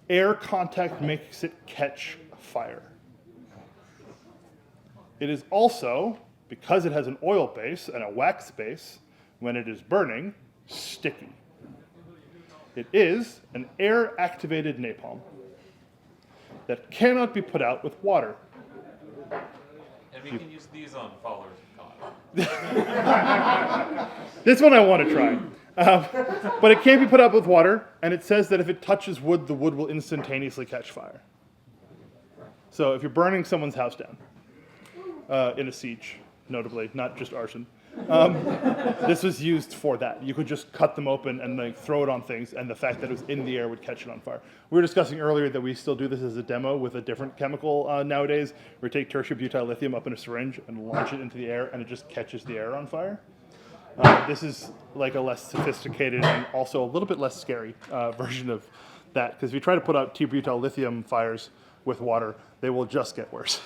air contact makes it catch fire. It is also, because it has an oil base and a wax base, when it is burning, sticky. It is an air-activated napalm that cannot be put out with water. And we can use these on followers of God. This one I want to try. But it can't be put out with water, and it says that if it touches wood, the wood will instantaneously catch fire. So if you're burning someone's house down, in a siege, notably, not just arson, this was used for that. You could just cut them open and like throw it on things, and the fact that it was in the air would catch it on fire. We were discussing earlier that we still do this as a demo with a different chemical nowadays. We take tertiary butyl lithium up in a syringe and launch it into the air, and it just catches the air on fire. This is like a less sophisticated and also a little bit less scary version of that, because if you try to put out T-butyl lithium fires with water, they will just get worse.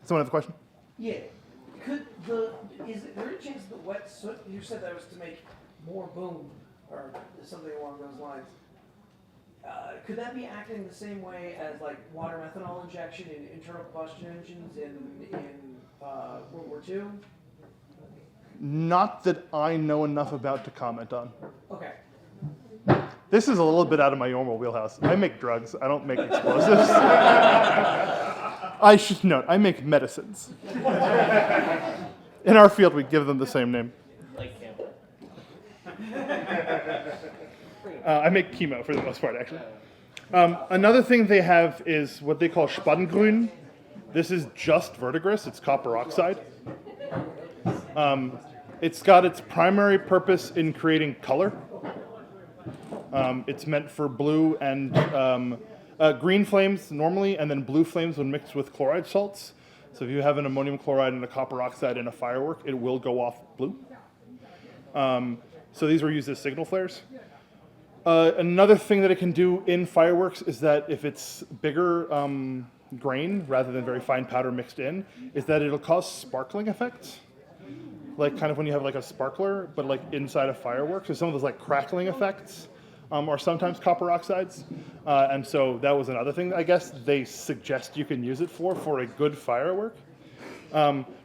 Someone have a question? Yeah. Is there a chance the wet soot, you said that was to make more boom, or something along those lines. Could that be acting the same way as like water methanol injection in internal combustion engines in World War II? Not that I know enough about to comment on. Okay. This is a little bit out of my normal wheelhouse. I make drugs. I don't make explosives. I should note, I make medicines. In our field, we give them the same name. Like camper. I make chemo for the most part, actually. Another thing they have is what they call Spatengrün. This is just verdigris. It's copper oxide. It's got its primary purpose in creating color. It's meant for blue and green flames normally, and then blue flames when mixed with chloride salts. So if you have an ammonium chloride and a copper oxide in a firework, it will go off blue. So these were used as signal flares. Another thing that it can do in fireworks is that if it's bigger grain rather than very fine powder mixed in, is that it'll cause sparkling effects. Like kind of when you have like a sparkler, but like inside a firework. So some of those like crackling effects are sometimes copper oxides. And so that was another thing I guess they suggest you can use it for a good firework.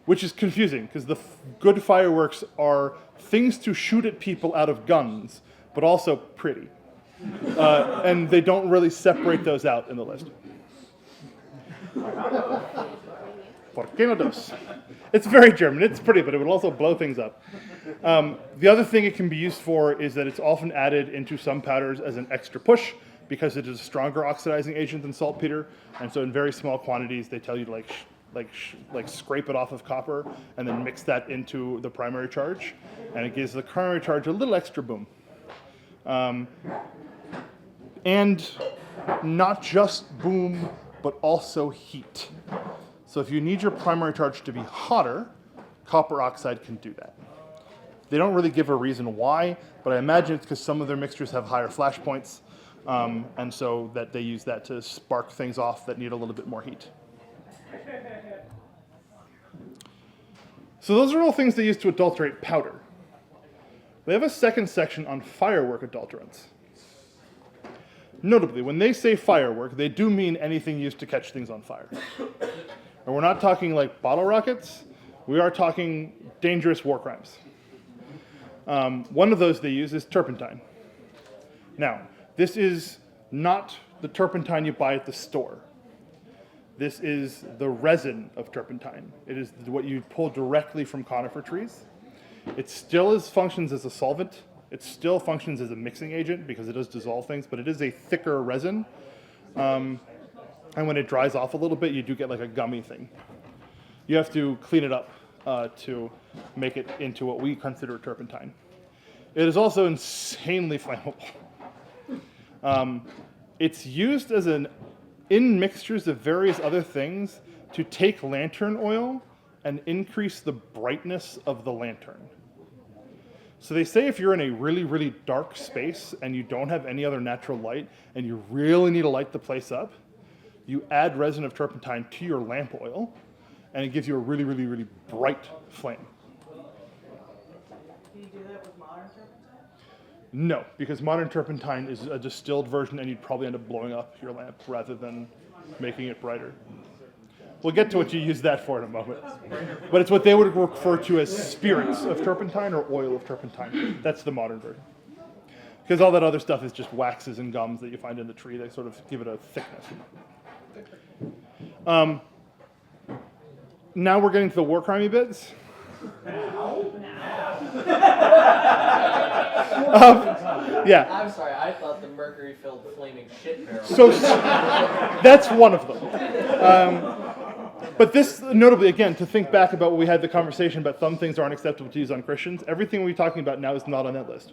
Which is confusing because the good fireworks are things to shoot at people out of guns, but also pretty. And they don't really separate those out in the list. ¿Por qué no dos? It's very German. It's pretty, but it would also blow things up. The other thing it can be used for is that it's often added into some powders as an extra push because it is a stronger oxidizing agent than saltpeter. And so in very small quantities, they tell you to like scrape it off of copper and then mix that into the primary charge. And it gives the primary charge a little extra boom. And not just boom, but also heat. So if you need your primary charge to be hotter, copper oxide can do that. They don't really give a reason why, but I imagine it's because some of their mixtures have higher flash points, and so that they use that to spark things off that need a little bit more heat. So those are all things they use to adulterate powder. They have a second section on firework adulterants. Notably, when they say firework, they do mean anything used to catch things on fire. And we're not talking like bottle rockets, we are talking dangerous war crimes. One of those they use is turpentine. Now, this is not the turpentine you buy at the store. This is the resin of turpentine. It is what you pull directly from conifer trees. It still functions as a solvent. It still functions as a mixing agent because it does dissolve things, but it is a thicker resin. And when it dries off a little bit, you do get like a gummy thing. You have to clean it up to make it into what we consider turpentine. It is also insanely flammable. It's used as in mixtures of various other things to take lantern oil and increase the brightness of the lantern. So they say if you're in a really, really dark space and you don't have any other natural light and you really need to light the place up, you add resin of turpentine to your lamp oil and it gives you a really, really, really bright flame. Can you do that with modern turpentine? No, because modern turpentine is a distilled version and you'd probably end up blowing up your lamp rather than making it brighter. We'll get to what you use that for in a moment. But it's what they would refer to as spirits of turpentine or oil of turpentine. That's the modern version. Because all that other stuff is just waxes and gums that you find in the tree. They sort of give it a thickness. Now we're getting to the war crimey bits. Yeah. I'm sorry, I thought the mercury-filled flaming shit barrel. So that's one of them. But this, notably, again, to think back about what we had the conversation about some things aren't acceptable to use on Christians, everything we're talking about now is not on that list.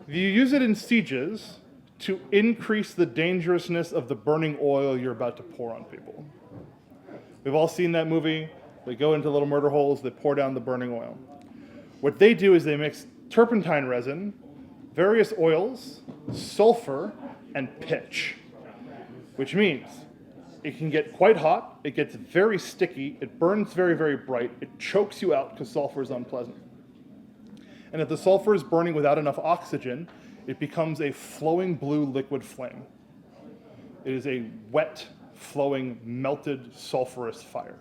You use it in sieges to increase the dangerousness of the burning oil you're about to pour on people. We've all seen that movie. They go into little murder holes, they pour down the burning oil. What they do is they mix turpentine resin, various oils, sulfur, and pitch, which means it can get quite hot, it gets very sticky, it burns very, very bright, it chokes you out because sulfur is unpleasant. And if the sulfur is burning without enough oxygen, it becomes a flowing blue liquid flame. It is a wet, flowing, melted, sulfurous fire.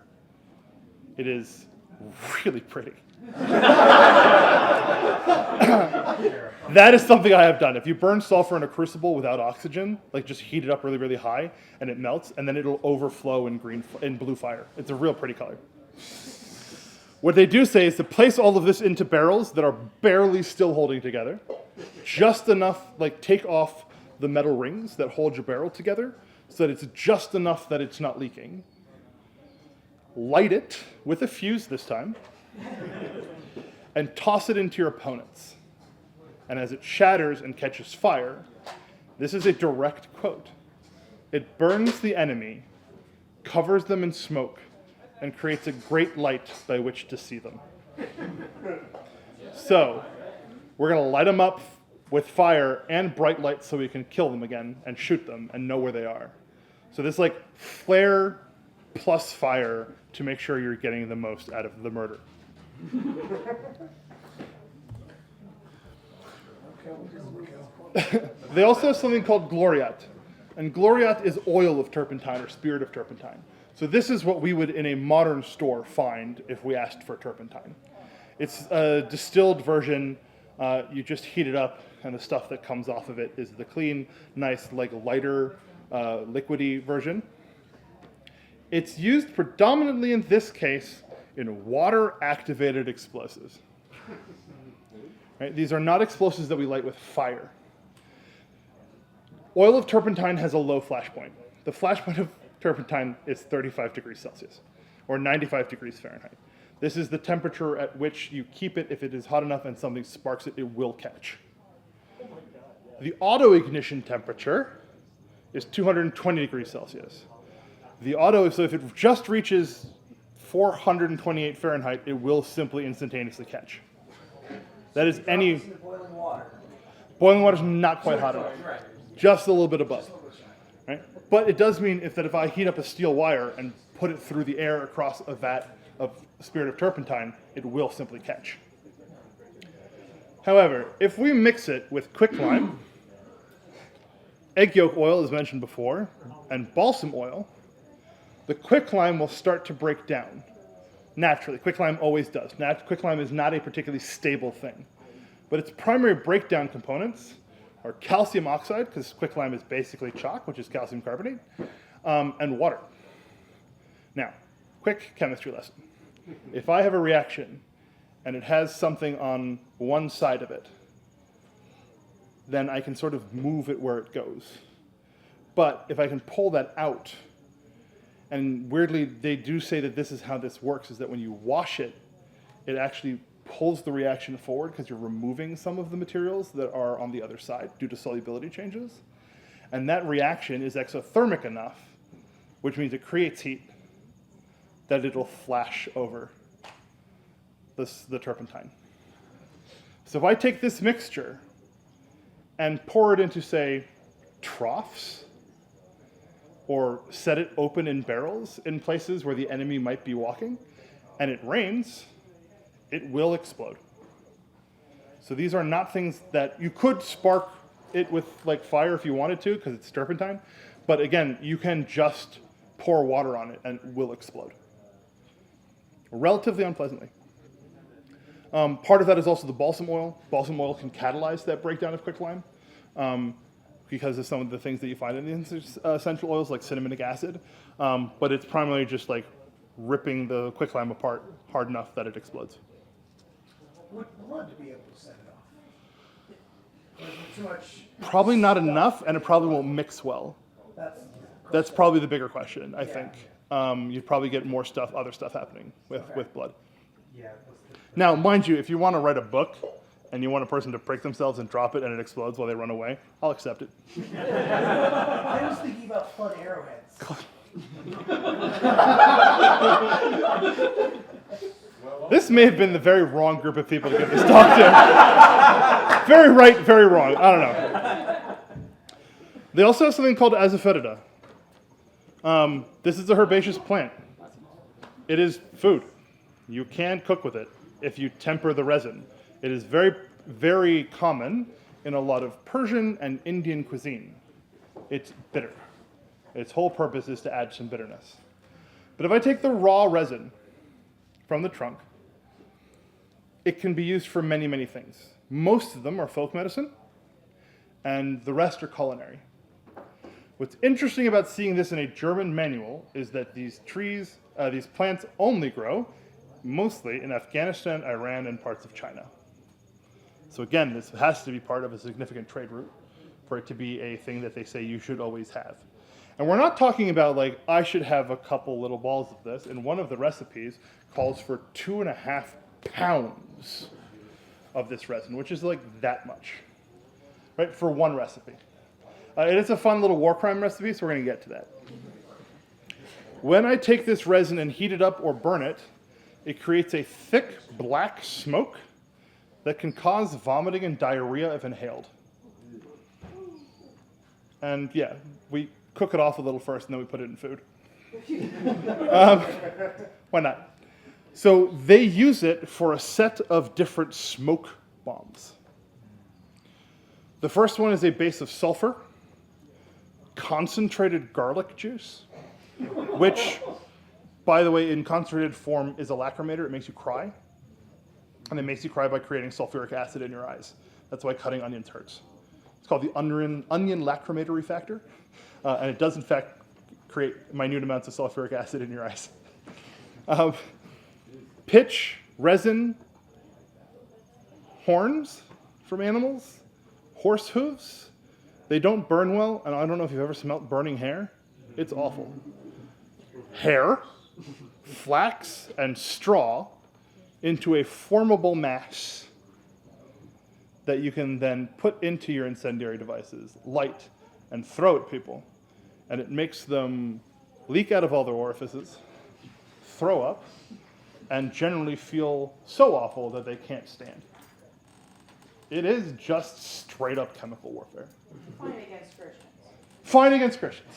It is really pretty. That is something I have done. If you burn sulfur in a crucible without oxygen, like just heat it up really, really high, and it melts, and then it'll overflow in blue fire. It's a real pretty color. What they do say is to place all of this into barrels that are barely still holding together, just enough, like take off the metal rings that hold your barrel together, so that it's just enough that it's not leaking. Light it with a fuse this time, and toss it into your opponents. And as it shatters and catches fire, this is a direct quote. It burns the enemy, covers them in smoke, and creates a great light by which to see them. So, we're going to light them up with fire and bright light so we can kill them again and shoot them and know where they are. So this like flare plus fire to make sure you're getting the most out of the murder. They also have something called gloriat. And gloriat is oil of turpentine or spirit of turpentine. So this is what we would in a modern store find if we asked for turpentine. It's a distilled version. You just heat it up and the stuff that comes off of it is the clean, nice, like lighter, liquidy version. It's used predominantly in this case in water-activated explosives. Right? These are not explosives that we light with fire. Oil of turpentine has a low flash point. The flash point of turpentine is 35 degrees Celsius, or 95 degrees Fahrenheit. This is the temperature at which you keep it. If it is hot enough and something sparks it, it will catch. The auto-ignition temperature is 220 degrees Celsius. So if it just reaches 428 Fahrenheit, it will simply instantaneously catch. That is any... Boiling water. Boiling water is not quite hot enough. Just a little bit above. Right? But it does mean if I heat up a steel wire and put it through the air across a vat of spirit of turpentine, it will simply catch. However, if we mix it with quicklime, egg yolk oil, as mentioned before, and balsam oil, the quicklime will start to break down. Naturally, quicklime always does. Quicklime is not a particularly stable thing. But its primary breakdown components are calcium oxide, because quicklime is basically chalk, which is calcium carbonate, and water. Now, quick chemistry lesson. If I have a reaction and it has something on one side of it, then I can sort of move it where it goes. But if I can pull that out, and weirdly, they do say that this is how this works, is that when you wash it, it actually pulls the reaction forward because you're removing some of the materials that are on the other side due to solubility changes. And that reaction is exothermic enough, which means it creates heat, that it'll flash over the turpentine. So if I take this mixture and pour it into, say, troughs, or set it open in barrels in places where the enemy might be walking, and it rains, it will explode. So these are not things that you could spark it with like fire if you wanted to, because it's turpentine, but again, you can just pour water on it and it will explode. Relatively unpleasantly. Part of that is also the balsam oil. Balsam oil can catalyze that breakdown of quicklime because of some of the things that you find in the essential oils, like cinnamonic acid. But it's primarily just like ripping the quicklime apart hard enough that it explodes. Would blood be able to set it off? Or is it too much? Probably not enough, and it probably won't mix well. That's probably the bigger question, I think. You'd probably get more stuff, other stuff happening with blood. Yeah. Now, mind you, if you want to write a book and you want a person to prick themselves and drop it and it explodes while they run away, I'll accept it. I was thinking about flood arrowheads. This may have been the very wrong group of people to give this talk to. Very right, very wrong. I don't know. They also have something called asafoetida. This is a herbaceous plant. It is food. You can cook with it if you temper the resin. It is very, very common in a lot of Persian and Indian cuisine. It's bitter. Its whole purpose is to add some bitterness. But if I take the raw resin from the trunk, it can be used for many, many things. Most of them are folk medicine, and the rest are culinary. What's interesting about seeing this in a German manual is that these plants only grow mostly in Afghanistan, Iran, and parts of China. So again, this has to be part of a significant trade route for it to be a thing that they say you should always have. And we're not talking about like, I should have a couple little balls of this. And one of the recipes calls for 2.5 pounds of this resin, which is like that much, right, for one recipe. It is a fun little war crime recipe, so we're going to get to that. When I take this resin and heat it up or burn it, it creates a thick black smoke that can cause vomiting and diarrhea if inhaled. And yeah, we cook it off a little first and then we put it in food. Why not? So they use it for a set of different smoke bombs. The first one is a base of sulfur, concentrated garlic juice, which, by the way, in concentrated form is a lacrimator. It makes you cry. And it makes you cry by creating sulfuric acid in your eyes. That's why cutting onions hurts. It's called the onion lacrimatory factor. And it does, in fact, create minute amounts of sulfuric acid in your eyes. Pitch, resin, horns from animals, horse hooves. They don't burn well, and I don't know if you've ever smelled burning hair. It's awful. Hair, flax, and straw into a formable mass that you can then put into your incendiary devices, light, and throw at people. And it makes them leak out of all their orifices, throw up, and generally feel so awful that they can't stand. It is just straight up chemical warfare. Fight against Christians. Fight against Christians.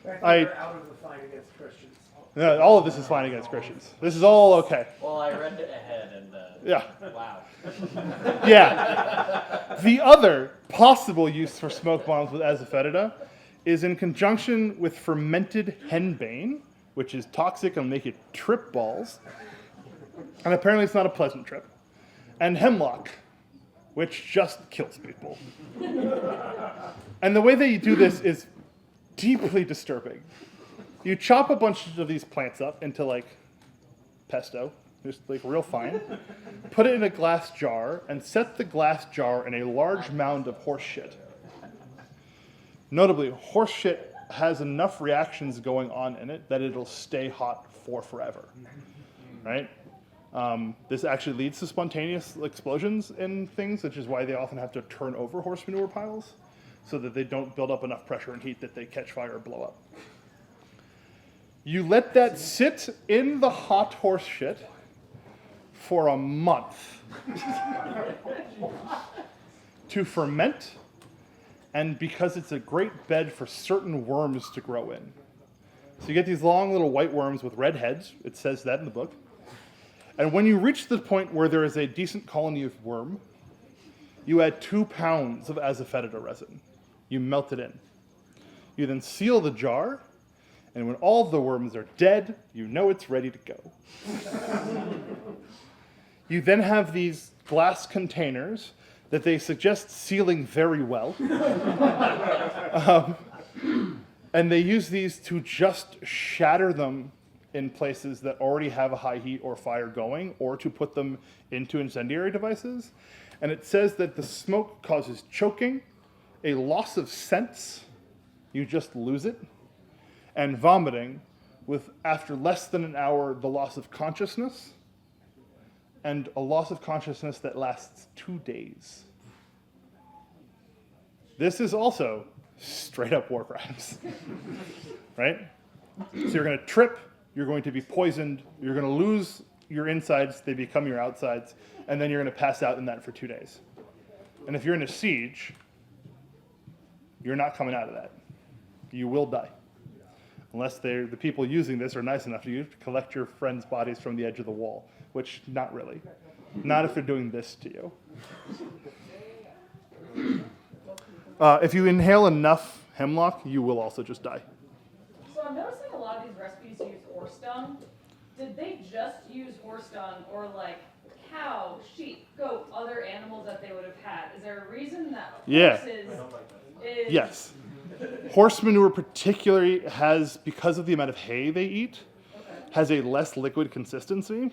They're out of the fight against Christians. No, all of this is fine against Christians. This is all okay. Well, I read it ahead and Yeah. wow. Yeah. The other possible use for smoke bombs with asafoetida is in conjunction with fermented henbane, which is toxic and will make you trip balls. And apparently it's not a pleasant trip. And hemlock, which just kills people. And the way that you do this is deeply disturbing. You chop a bunch of these plants up into like pesto, just like real fine, put it in a glass jar, and set the glass jar in a large mound of horse shit. Notably, horse shit has enough reactions going on in it that it'll stay hot for forever, right? This actually leads to spontaneous explosions in things, which is why they often have to turn over horse manure piles so that they don't build up enough pressure and heat that they catch fire or blow up. You let that sit in the hot horse shit for a month to ferment, and because it's a great bed for certain worms to grow in. So you get these long little white worms with red heads, it says that in the book. And when you reach the point where there is a decent colony of worm, you add 2 pounds of asafoetida resin. You melt it in. You then seal the jar, and when all the worms are dead, you know it's ready to go. You then have these glass containers that they suggest sealing very well. And they use these to just shatter them in places that already have a high heat or fire going, or to put them into incendiary devices. And it says that the smoke causes choking, a loss of sense, you just lose it, and vomiting, with after less than an hour, the loss of consciousness, and a loss of consciousness that lasts 2 days. This is also straight up war crimes, right? So you're going to trip, you're going to be poisoned, you're going to lose your insides, they become your outsides, and then you're going to pass out in that for 2 days. And if you're in a siege, you're not coming out of that. You will die. Unless the people using this are nice enough to collect your friends' bodies from the edge of the wall, which not really. Not if they're doing this to you. If you inhale enough hemlock, you will also just die. So I'm noticing a lot of these recipes use horse dung. Did they just use horse dung, or like cow, sheep, goat, other animals that they would have had? Is there a reason that horses is... Yes. Horse manure particularly has, because of the amount of hay they eat, has a less liquid consistency.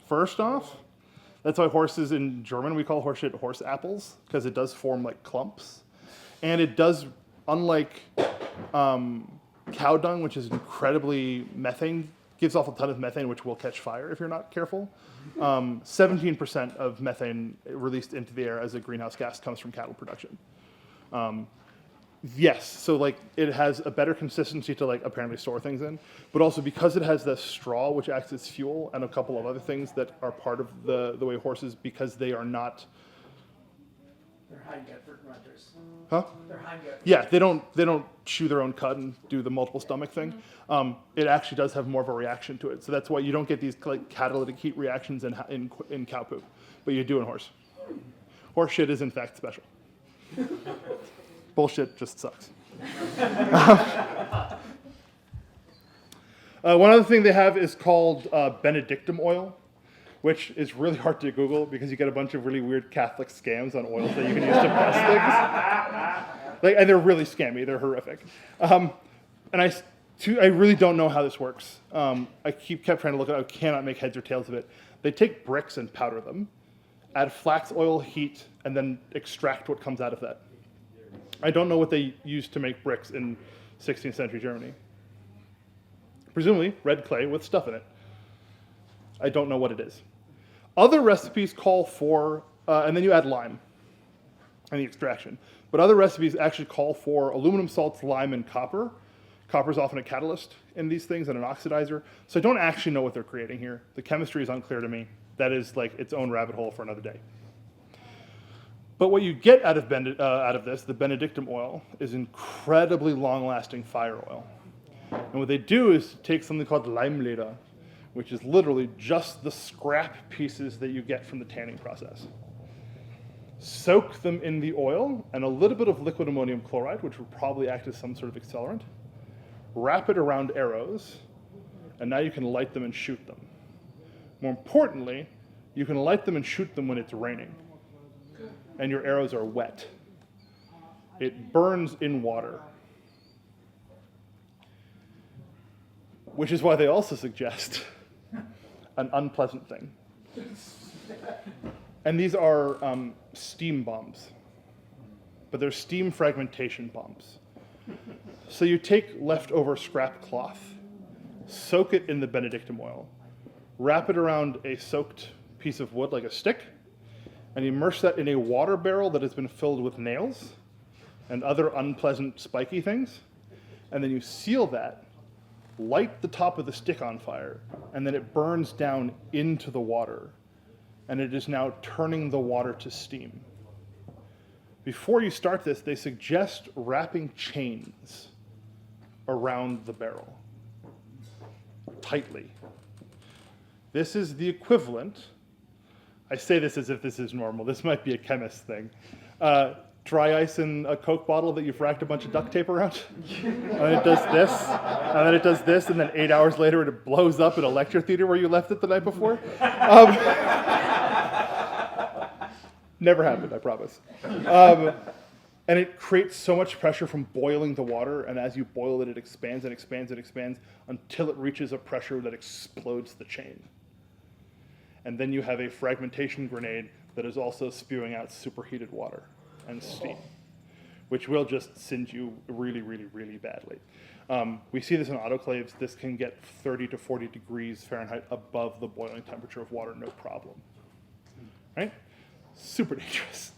First off, that's why horses in German, we call horse shit horse apples, because it does form like clumps. And it does, unlike cow dung, which is incredibly methane, gives off a ton of methane, which will catch fire if you're not careful. 17% of methane released into the air as a greenhouse gas comes from cattle production. Yes, so like it has a better consistency to like apparently store things in, but also because it has the straw, which acts as fuel, and a couple of other things that are part of the way horses, because they are not... They're hindgut for runters. Huh? They're hindgut. Yeah, they don't chew their own cud and do the multiple stomach thing. It actually does have more of a reaction to it, so that's why you don't get these like catalytic heat reactions in cow poop, but you do in horse. Horse shit is in fact special. Bullshit just sucks. One other thing they have is called Benedictum oil, which is really hard to Google because you get a bunch of really weird Catholic scams on oils that you can use to press things. And they're really scammy. They're horrific. And I really don't know how this works. I kept trying to look at it. I cannot make heads or tails of it. They take bricks and powder them, add flax oil, heat, and then extract what comes out of that. I don't know what they used to make bricks in 16th century Germany. Presumably red clay with stuff in it. I don't know what it is. Other recipes call for, and then you add lime and the extraction. But other recipes actually call for aluminum salts, lime, and copper. Copper is often a catalyst in these things and an oxidizer. So I don't actually know what they're creating here. The chemistry is unclear to me. That is like its own rabbit hole for another day. But what you get out of this, the Benedictum oil, is incredibly long-lasting fire oil. And what they do is take something called Leimleder, which is literally just the scrap pieces that you get from the tanning process. Soak them in the oil and a little bit of liquid ammonium chloride, which will probably act as some sort of accelerant. Wrap it around arrows, and now you can light them and shoot them. More importantly, you can light them and shoot them when it's raining, and your arrows are wet. It burns in water, which is why they also suggest an unpleasant thing. And these are steam bombs, but they're steam fragmentation bombs. So you take leftover scrap cloth, soak it in the Benedictine oil, wrap it around a soaked piece of wood like a stick, and immerse that in a water barrel that has been filled with nails and other unpleasant spiky things, and then you seal that, light the top of the stick on fire, and then it burns down into the water, and it is now turning the water to steam. Before you start this, they suggest wrapping chains around the barrel tightly. This is the equivalent, I say this as if this is normal, this might be a chemist thing, dry ice in a Coke bottle that you've wrapped a bunch of duct tape around, and then it does this, and then it does this, and then 8 hours later it blows up in a lecture theater where you left it the night before. Never happened, I promise. And it creates so much pressure from boiling the water, and as you boil it, it expands and expands and expands until it reaches a pressure that explodes the chain. And then you have a fragmentation grenade that is also spewing out superheated water and steam, which will just singe you really, really, really badly. We see this in autoclaves. This can get 30 to 40 degrees Fahrenheit above the boiling temperature of water, no problem. Right? Super dangerous.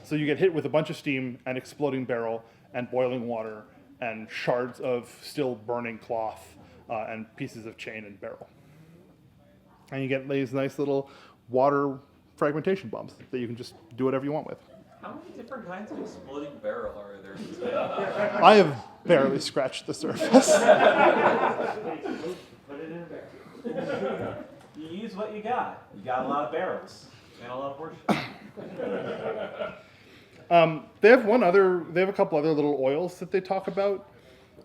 So you get hit with a bunch of steam, an exploding barrel, and boiling water, and shards of still burning cloth, and pieces of chain and barrel. And you get these nice little water fragmentation bombs that you can just do whatever you want with. How many different kinds of exploding barrel are there? I have barely scratched the surface. Put it in a barrel. You use what you got. You got a lot of barrels and a lot of horseshoes. They have a couple other little oils that they talk about.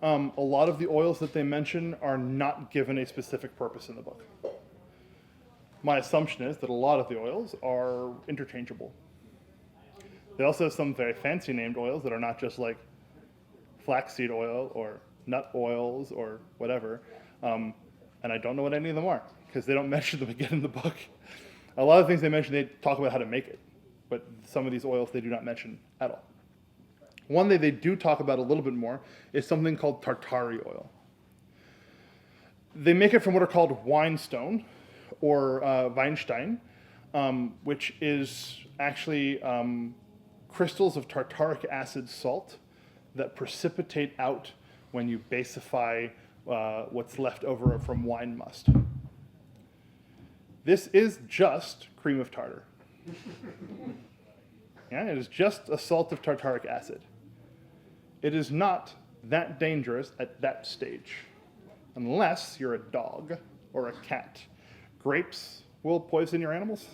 A lot of the oils that they mention are not given a specific purpose in the book. My assumption is that a lot of the oils are interchangeable. They also have some very fancy named oils that are not just like flaxseed oil or nut oils or whatever. And I don't know what any of them are because they don't mention them again in the book. A lot of things they mention, they talk about how to make it. But some of these oils they do not mention at all. One that they do talk about a little bit more is something called tartary oil. They make it from what are called whinstone or Weinstein, which is actually crystals of tartaric acid salt that precipitate out when you basify what's left over from wine must. This is just cream of tartar. Yeah, it is just a salt of tartaric acid. It is not that dangerous at that stage, unless you're a dog or a cat. Grapes will poison your animals,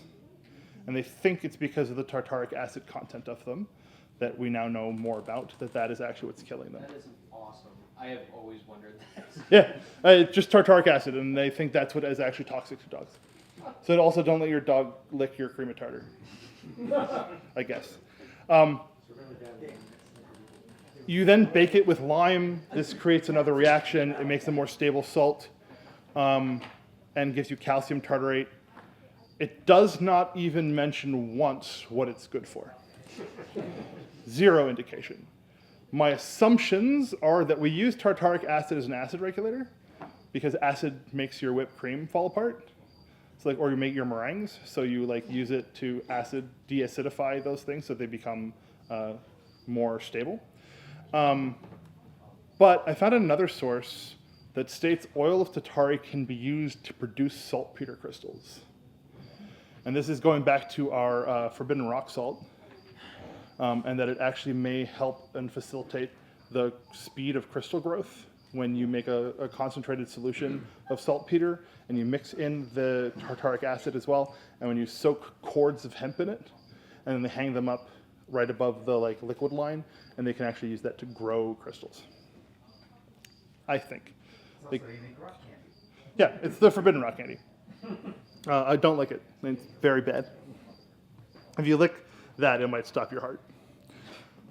and they think it's because of the tartaric acid content of them that we now know more about, that is actually what's killing them. That is awesome. I have always wondered that. Yeah, it's just tartaric acid, and they think that's what is actually toxic to dogs. So also don't let your dog lick your cream of tartar, I guess. You then bake it with lime. This creates another reaction. It makes a more stable salt and gives you calcium tartarate. It does not even mention once what it's good for. Zero indication. My assumptions are that we use tartaric acid as an acid regulator because acid makes your whipped cream fall apart. So or you make your meringues, so you use it to deacidify those things so they become more stable. But I found another source that states oil of tartary can be used to produce saltpeter crystals. And this is going back to our forbidden rock salt, and that it actually may help and facilitate the speed of crystal growth when you make a concentrated solution of saltpeter and you mix in the tartaric acid as well, and when you soak cords of hemp in it, and then they hang them up right above the liquid line, and they can actually use that to grow crystals. I think. Yeah, it's the forbidden rock candy. I don't like it. It's very bad. If you lick that, it might stop your heart.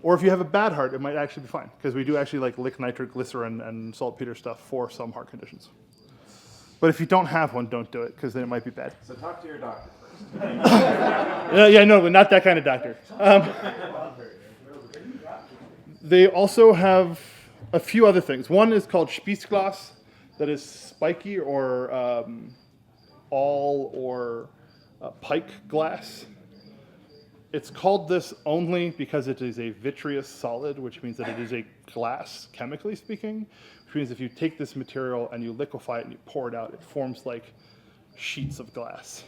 Or if you have a bad heart, it might actually be fine, because we do actually lick nitroglycerin and saltpeter stuff for some heart conditions. But if you don't have one, don't do it, because then it might be bad. So talk to your doctor first. Yeah, no, but not that kind of doctor. They also have a few other things. One is called Spießglas, that is spiky or awl or pike glass. It's called this only because it is a vitreous solid, which means that it is a glass, chemically speaking, which means if you take this material and you liquefy it and you pour it out, it forms like sheets of glass.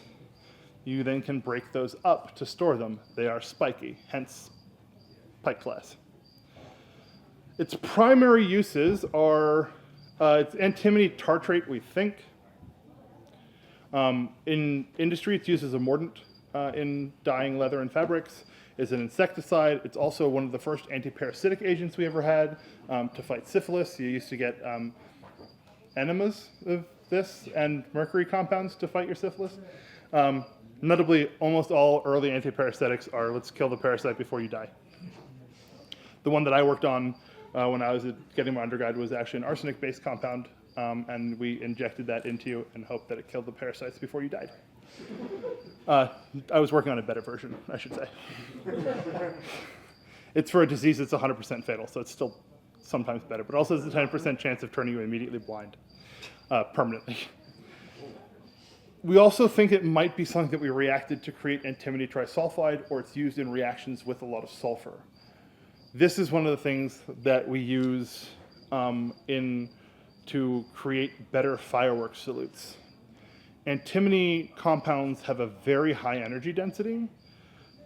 You then can break those up to store them. They are spiky, hence pike glass. Its primary uses are it's antimony tartrate, we think. In industry, it's used as a mordant in dyeing leather and fabrics. It's an insecticide. It's also one of the first antiparasitic agents we ever had to fight syphilis. You used to get enemas of this and mercury compounds to fight your syphilis. Notably, almost all early antiparasitics are let's kill the parasite before you die. The one that I worked on when I was getting my undergrad was actually an arsenic-based compound, and we injected that into you and hoped that it killed the parasites before you died. I was working on a better version, I should say. It's for a disease that's 100% fatal, so it's still sometimes better, but also there's a 10% chance of turning you immediately blind, permanently. We also think it might be something that we reacted to create antimony trisulfide, or it's used in reactions with a lot of sulfur. This is one of the things that we use to create better fireworks salutes. Antimony compounds have a very high energy density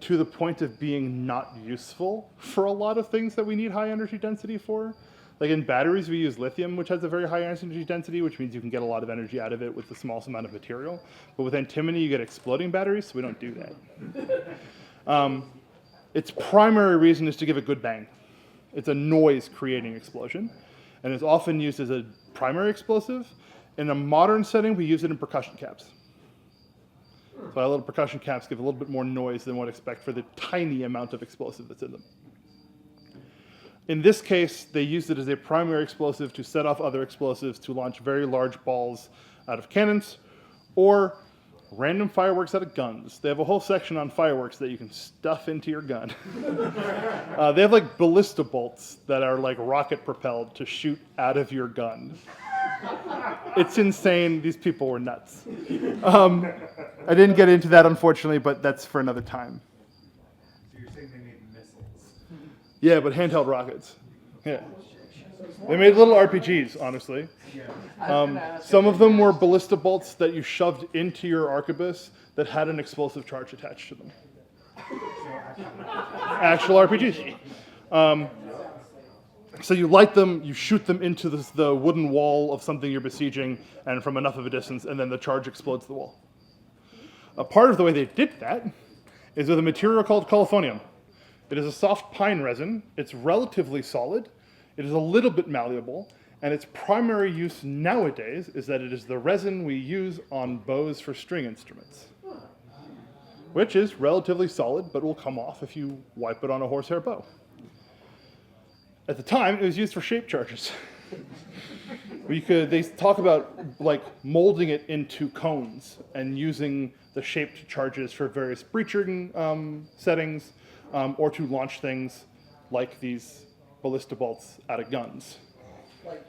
to the point of being not useful for a lot of things that we need high energy density for. Like in batteries, we use lithium, which has a very high energy density, which means you can get a lot of energy out of it with the smallest amount of material. But with antimony, you get exploding batteries, so we don't do that. Its primary reason is to give a good bang. It's a noise-creating explosion, and it's often used as a primary explosive. In a modern setting, we use it in percussion caps. So our little percussion caps give a little bit more noise than one would expect for the tiny amount of explosive that's in them. In this case, they used it as a primary explosive to set off other explosives to launch very large balls out of cannons, or random fireworks out of guns. They have a whole section on fireworks that you can stuff into your gun. They have like ballista bolts that are like rocket propelled to shoot out of your gun. It's insane. These people were nuts. I didn't get into that, unfortunately, but that's for another time. So you're saying they made missiles? Yeah, but handheld rockets. Yeah. They made little RPGs, honestly. Some of them were ballista bolts that you shoved into your arquebus that had an explosive charge attached to them. Actual RPGs. So you light them, you shoot them into the wooden wall of something you're besieging, and from enough of a distance, and then the charge explodes the wall. A part of the way they did that is with a material called colophonium. It is a soft pine resin. It's relatively solid. It is a little bit malleable, and its primary use nowadays is that it is the resin we use on bows for string instruments, which is relatively solid, but will come off if you wipe it on a horsehair bow. At the time, it was used for shape charges. They talk about like molding it into cones and using the shaped charges for various breaching settings, or to launch things like these ballista bolts out of guns. Like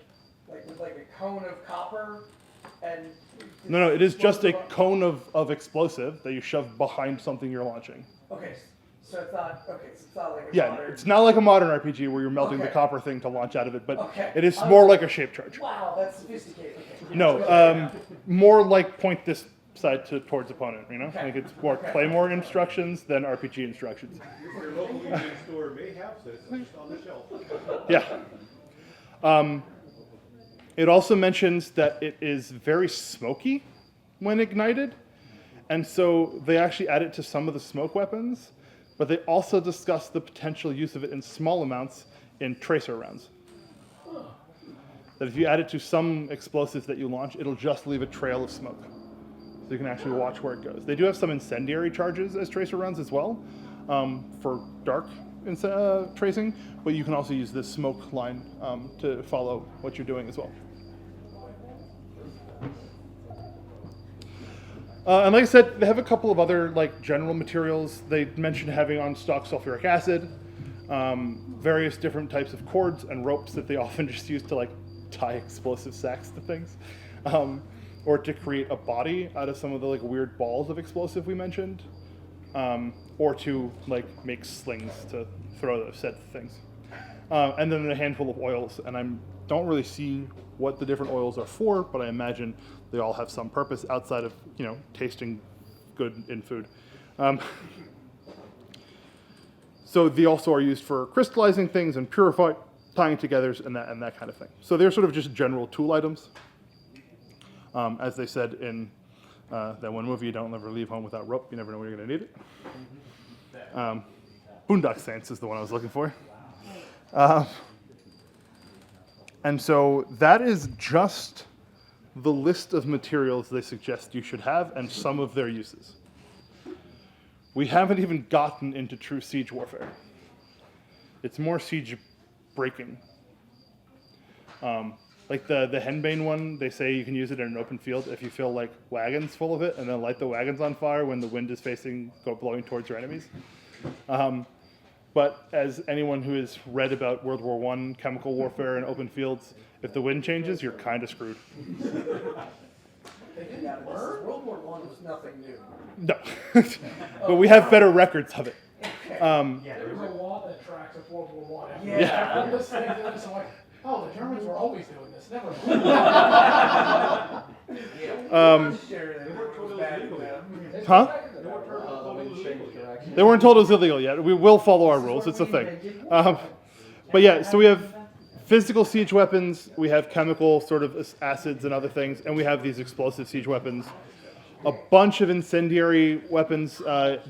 with like a cone of copper and... No, it is just a cone of explosive that you shove behind something you're launching. Okay, so it's not like a Yeah, modern... it's not like a modern RPG where you're melting the copper thing to launch out of it, but Okay. it is more like a shape charge. Wow, that's sophisticated. Okay. No, more like point this side towards opponent, you know? Okay. Like it's more Claymore instructions than RPG instructions. Your local Indian store may have this just on the shelf. Yeah. It also mentions that it is very smoky when ignited, and so they actually add it to some of the smoke weapons, but they also discuss the potential use of it in small amounts in tracer rounds. That if you add it to some explosives that you launch, it'll just leave a trail of smoke. So you can actually watch where it goes. They do have some incendiary charges as tracer rounds as well, for dark tracing, but you can also use this smoke line to follow what you're doing as well. And like I said, they have a couple of other like general materials. They mentioned having on stock sulfuric acid, various different types of cords and ropes that they often just use to like tie explosive sacks to things, or to create a body out of some of the like weird balls of explosive we mentioned, or to like make slings to throw those said things. And then a handful of oils, and I don't really see what the different oils are for, but I imagine they all have some purpose outside of, you know, tasting good in food. So they also are used for crystallizing things and purifying together and that kind of thing. So they're sort of just general tool items. As they said in that one movie, you don't ever leave home without rope. You never know when you're going to need it. Boondock Saints is the one I was looking for. And so that is just the list of materials they suggest you should have and some of their uses. We haven't even gotten into true siege warfare. It's more siege breaking. Like the henbane one, they say you can use it in an open field if you fill like wagons full of it and then light the wagons on fire when the wind is blowing towards your enemies. But as anyone who has read about World War I chemical warfare in open fields, if the wind changes, you're kind of screwed. World War I was nothing new. No, but we have better records of it. There's a lot that tracks of World War I. Yeah. I'm listening to this, I'm like, oh, the Germans were always doing this. Never mind. Huh? They weren't told it was illegal yet. We will follow our rules. It's a thing. But yeah, so we have physical siege weapons, we have chemical sort of acids and other things, and we have these explosive siege weapons. A bunch of incendiary weapons,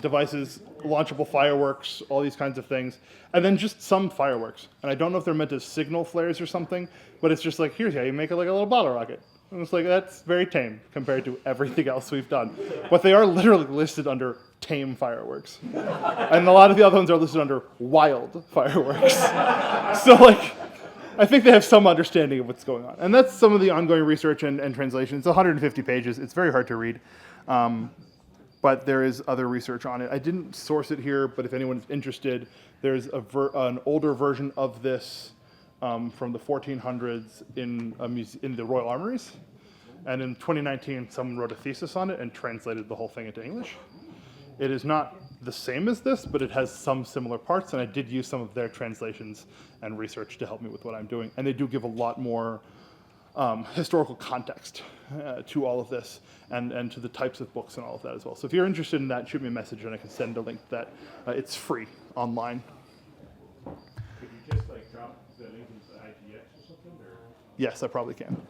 devices, launchable fireworks, all these kinds of things. And then just some fireworks. And I don't know if they're meant as signal flares or something, but it's just like, here's how you make it like a little bottle rocket. And it's like, that's very tame compared to everything else we've done. But they are literally listed under tame fireworks. And a lot of the other ones are listed under wild fireworks. So like, I think they have some understanding of what's going on. And that's some of the ongoing research and translation. It's 150 pages. It's very hard to read. But there is other research on it. I didn't source it here, but if anyone's interested, there's an older version of this from the 1400s in the Royal Armories. And in 2019, someone wrote a thesis on it and translated the whole thing into English. It is not the same as this, but it has some similar parts, and I did use some of their translations and research to help me with what I'm doing. And they do give a lot more historical context to all of this and to the types of books and all of that as well. So if you're interested in that, shoot me a message and I can send a link to that. It's free online. Could you just like drop the link into the IGX or something? Or? Yes, I probably can.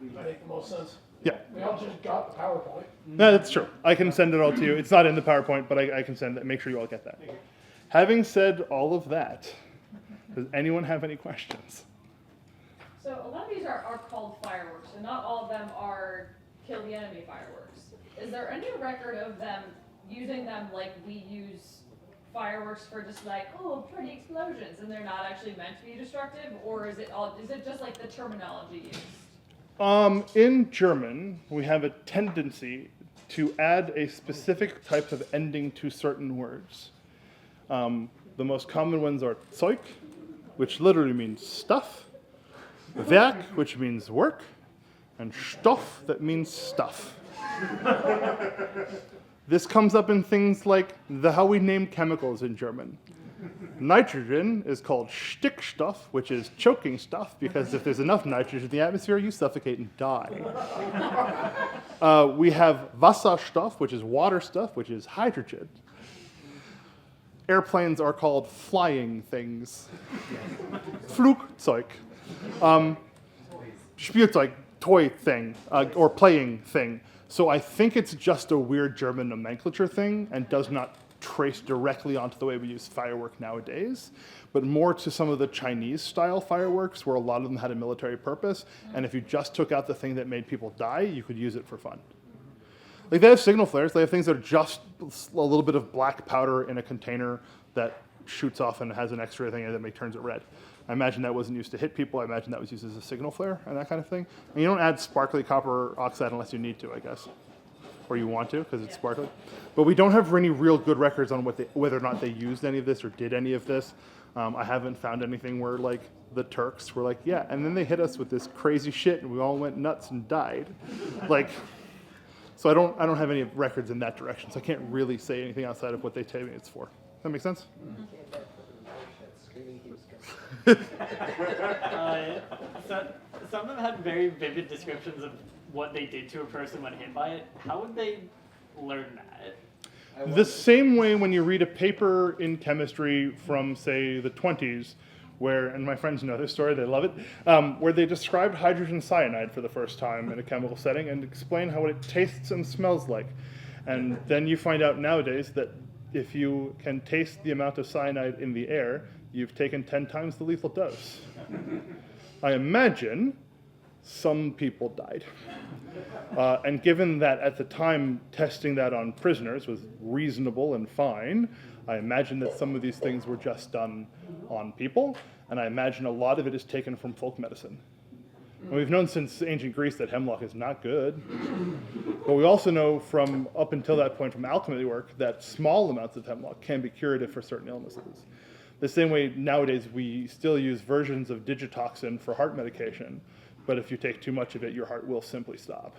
Would make the most sense. Yeah. We all just got the PowerPoint. No, that's true. I can send it all to you. It's not in the PowerPoint, but I can send it. Make sure you all get that. Having said all of that, does anyone have any questions? So a lot of these are called fireworks, and not all of them are kill the enemy fireworks. Is there any record of them using them like we use fireworks for just like, oh, pretty explosions, and they're not actually meant to be destructive, or is it just like the terminology used? In German, we have a tendency to add a specific type of ending to certain words. The most common ones are Zeug, which literally means stuff, Werk, which means work, and Stoff, that means stuff. This comes up in things like how we name chemicals in German. Nitrogen is called Stickstoff, which is choking stuff, because if there's enough nitrogen in the atmosphere, you suffocate and die. We have Wasserstoff, which is water stuff, which is hydrogen. Airplanes are called flying things. Flugzeug. disputes like toy thing or playing thing. So I think it's just a weird German nomenclature thing and does not trace directly onto the way we use firework nowadays, but more to some of the Chinese style fireworks where a lot of them had a military purpose. And if you just took out the thing that made people die, you could use it for fun. Like they have signal flares, they have things that are just a little bit of black powder in a container that shoots off and has an X-ray thing and that turns it red. I imagine that wasn't used to hit people. I imagine that was used as a signal flare and that kind of thing. And you don't add sparkly copper oxide unless you need to, I guess. Or you want to, because it's sparkly. But we don't have any real good records on whether or not they used any of this or did any of this. I haven't found anything where like the Turks were like, yeah, and then they hit us with this crazy shit and we all went nuts and died. Like, so I don't have any records in that direction. So I can't really say anything outside of what they tell me it's for. Does that make sense? So some of them had very vivid descriptions of what they did to a person when hit by it. How would they learn that? The same way when you read a paper in chemistry from, say, the 20s, where, and my friends know this story, they love it, where they described hydrogen cyanide for the first time in a chemical setting and explain how it tastes and smells like. And then you find out nowadays that if you can taste the amount of cyanide in the air, you've taken 10 times the lethal dose. I imagine some people died. And given that at the time testing that on prisoners was reasonable and fine, I imagine that some of these things were just done on people, and I imagine a lot of it is taken from folk medicine. And we've known since ancient Greece that hemlock is not good. But we also know from up until that point from alchemy work that small amounts of hemlock can be curative for certain illnesses. The same way nowadays we still use versions of digitoxin for heart medication, but if you take too much of it, your heart will simply stop.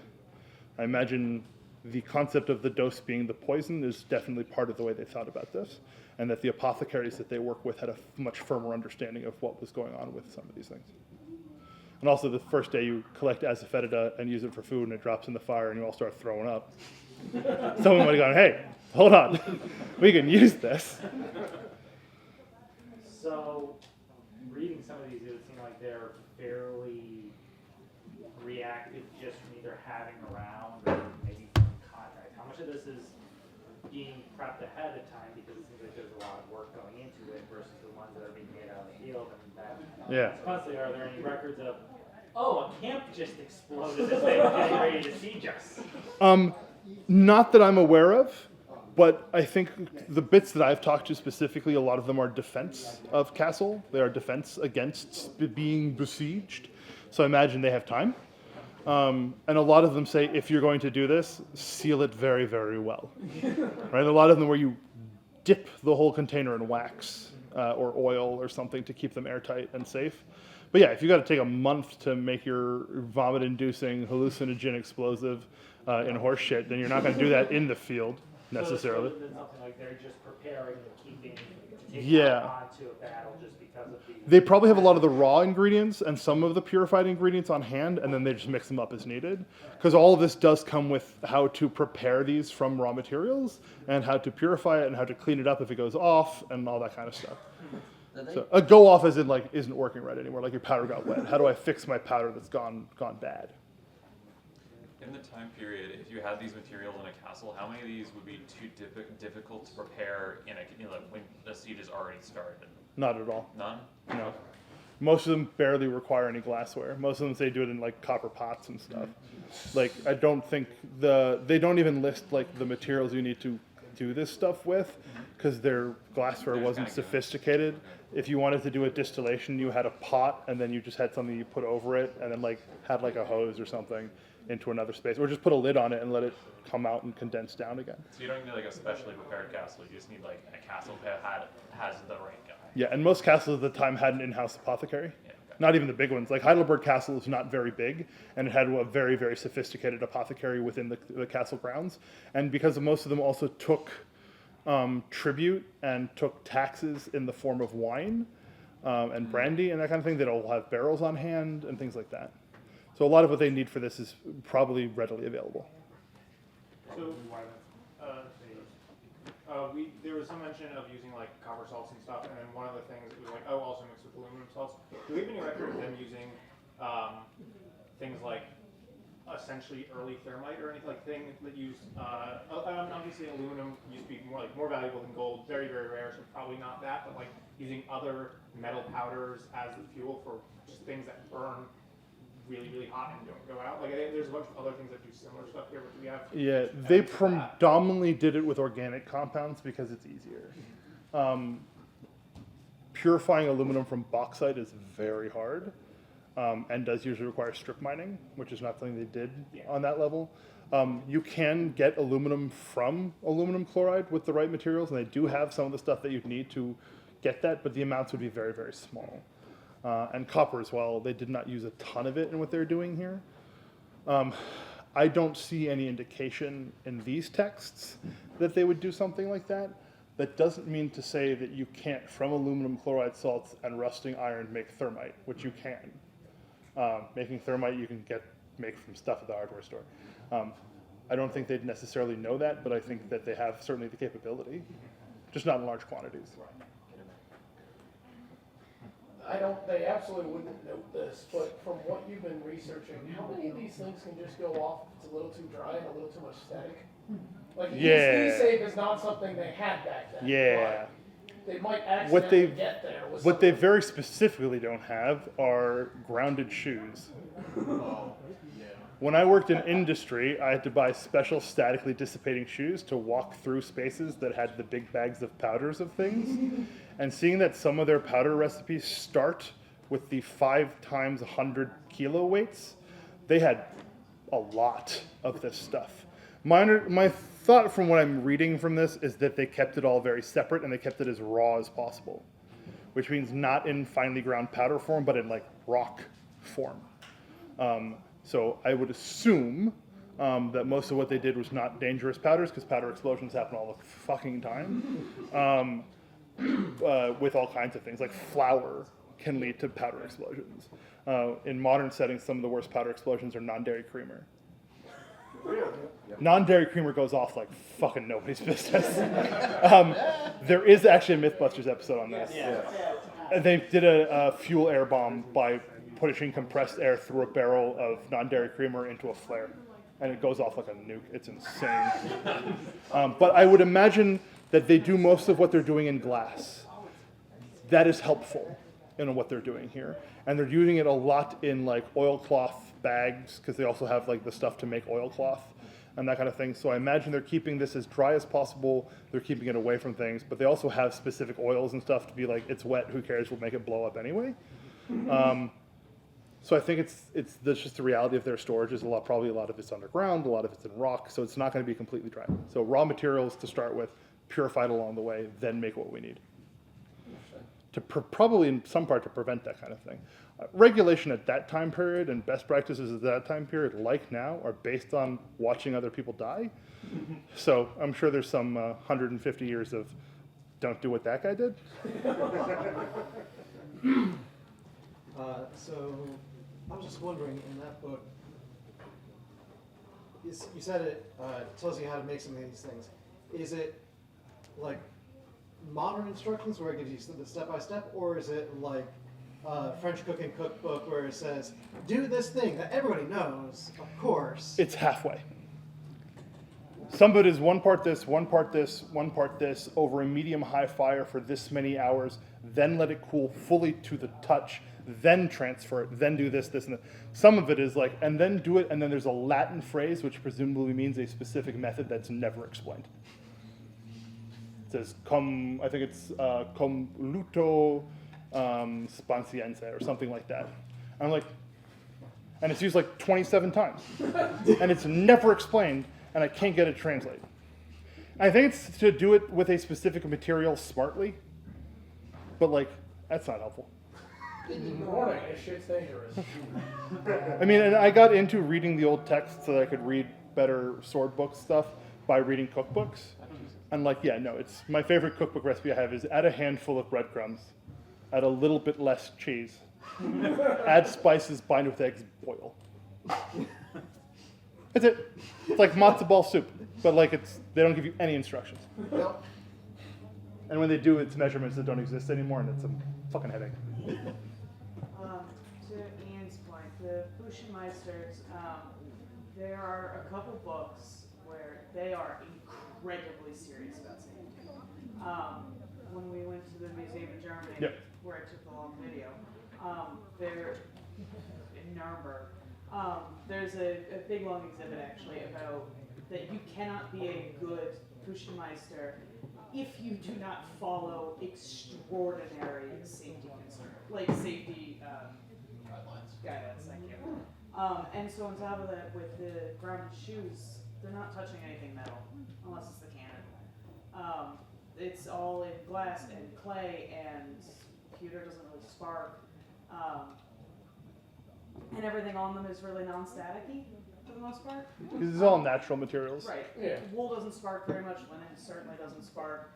I imagine the concept of the dose being the poison is definitely part of the way they thought about this, and that the apothecaries that they work with had a much firmer understanding of what was going on with some of these things. And also the first day you collect asafoetida and use it for food and it drops in the fire and you all start throwing up. Someone would have gone, hey, hold on, we can use this. So, reading some of these, it would seem like they're fairly reactive just from either having around or maybe from contact. How much of this is being prepped ahead of time because it seems like there's a lot of work going into it versus the ones that are being made out in the field? And that, constantly, are there any records of, oh, a camp just exploded as they were getting ready to siege us? Not that I'm aware of. But I think the bits that I've talked to specifically, a lot of them are defense of castle. They are defense against being besieged. So I imagine they have time. And a lot of them say, if you're going to do this, seal it very, very well. Right? A lot of them where you dip the whole container in wax or oil or something to keep them airtight and safe. But yeah, if you got to take a month to make your vomit-inducing hallucinogen explosive in horse shit, then you're not going to do that in the field. Necessarily. So something like they're just preparing and keeping onto a battle just because of the... They probably have a lot of the raw ingredients and some of the purified ingredients on hand, and then they just mix them up as needed. Because all of this does come with how to prepare these from raw materials, and how to purify it, and how to clean it up if it goes off, and all that kind of stuff. So a go off as in like isn't working right anymore, like your powder got wet. How do I fix my powder that's gone bad? In the time period, if you had these materials in a castle, how many of these would be too difficult to prepare when the siege is already started? Not at all. None? No. Most of them barely require any glassware. Most of them say do it in like copper pots and stuff. Like I don't think they don't even list like the materials you need to do this stuff with because their glassware wasn't sophisticated. If you wanted to do a distillation, you had a pot and then you just had something you put over it and then like had like a hose or something into another space, or just put a lid on it and let it come out and condense down again. So you don't need like a specially prepared castle, you just need like a castle that has the right guy. Yeah, and most castles at the time had an in-house apothecary. Yeah, okay. Not even the big ones. Like Heidelberg Castle is not very big, and it had a very, very sophisticated apothecary within the castle grounds. And because most of them also took tribute and took taxes in the form of wine and brandy and that kind of thing, they'd all have barrels on hand and things like that. So a lot of what they need for this is probably readily available. So, there was some mention of using like copper salts and stuff, and then one of the things it was like, oh, also mixed with aluminum salts. Do we have any record of them using things like essentially early thermite or anything like things that use obviously aluminum used to be more valuable than gold, very very rare, so probably not that, but like using other metal powders as the fuel for just things that burn really really hot and don't go out. Like there's a bunch of other things that do similar stuff here, but we have they predominantly did it with organic compounds because it's easier. Purifying aluminum from bauxite is very hard. And does usually require strip mining, which is not something they did on that level. You can get aluminum from aluminum chloride with the right materials, and they do have some of the stuff that you'd need to get that, but the amounts would be very, very small. And copper as well, they did not use a ton of it in what they're doing here. I don't see any indication in these texts that they would do something like that. That doesn't mean to say that you can't, from aluminum chloride salts and rusting iron, make thermite, which you can. Making thermite you can make from stuff at the hardware store. I don't think they'd necessarily know that, but I think that they have certainly the capability, just not in large quantities. They absolutely wouldn't note this, but from what you've been researching, how many of these things can just go off if it's a little too dry and a little too much static? Like, e-safe is not something they had back then. Yeah. They might accidentally get there. What they very specifically don't have are grounded shoes. When I worked in industry, I had to buy special statically dissipating shoes to walk through spaces that had the big bags of powders of things. And seeing that some of their powder recipes start with the 5 times 100 kilo weights, they had a lot of this stuff. My thought from what I'm reading from this is that they kept it all very separate and they kept it as raw as possible, which means not in finely ground powder form, but in like rock form. So I would assume that most of what they did was not dangerous powders, because powder explosions happen all the fucking time, with all kinds of things. Like flour can lead to powder explosions. In modern settings, some of the worst powder explosions are non-dairy creamer. Non-dairy creamer goes off like fucking nobody's business. There is actually a Mythbusters episode on this. They did a fuel air bomb by pushing compressed air through a barrel of non-dairy creamer into a flare, and it goes off like a nuke. It's insane. But I would imagine that they do most of what they're doing in glass. That is helpful in what they're doing here, and they're using it a lot in like oilcloth bags, because they also have like the stuff to make oilcloth and that kind of thing. So I imagine they're keeping this as dry as possible. They're keeping it away from things, but they also have specific oils and stuff to be like, it's wet, who cares, we'll make it blow up anyway. So I think that's just the reality of their storage is probably a lot of it's underground, a lot of it's in rock, so it's not going to be completely dry. So raw materials to start with, purified along the way, then make what we need. To probably in some part to prevent that kind of thing. Regulation at that time period and best practices at that time period, like now, are based on watching other people die. So I'm sure there's some 150 years of don't do what that guy did. So I was just wondering, in that book, you said it tells you how to make some of these things. Is it like modern instructions where it gives you the step-by-step, or is it like French cooking cookbook where it says, do this thing that everybody knows, of course? It's halfway. Some of it is one part this, one part this, one part this, over a medium-high fire for this many hours, then let it cool fully to the touch, then transfer it, then do this, this, and that. Some of it is like, and then do it, and then there's a Latin phrase which presumably means a specific method that's never explained. It says, I think it's cum luto spansiense, or something like that. I'm like, and it's used like 27 times. And it's never explained, and I can't get it translated. I think it's to do it with a specific material smartly, but like, that's not helpful. Warning, this shit's dangerous. I mean, and I got into reading the old text so that I could read better sword book stuff by reading cookbooks. And like, yeah, no, it's my favorite cookbook recipe I have is add a handful of breadcrumbs, add a little bit less cheese, add spices, bind with eggs, boil. That's it. It's like matzo ball soup, but like they don't give you any instructions. Yep. And when they do, it's measurements that don't exist anymore, and it's a fucking headache. To Wayne's point, the Buschmeisters, there are a couple books where they are incredibly serious about safety. When we went to the museum in Germany, Yep. where I took the long video, there in Nuremberg, there's a big long exhibit actually about that you cannot be a good Buschmeister if you do not follow extraordinary safety guidelines. Thank you. And so on top of that, with the grounded shoes, they're not touching anything metal unless it's the cannon. It's all in glass and clay, and pewter doesn't really spark. And everything on them is really non-staticky for the most part. Because it's all natural materials. Right. Yeah. Wool doesn't spark very much. Linen certainly doesn't spark.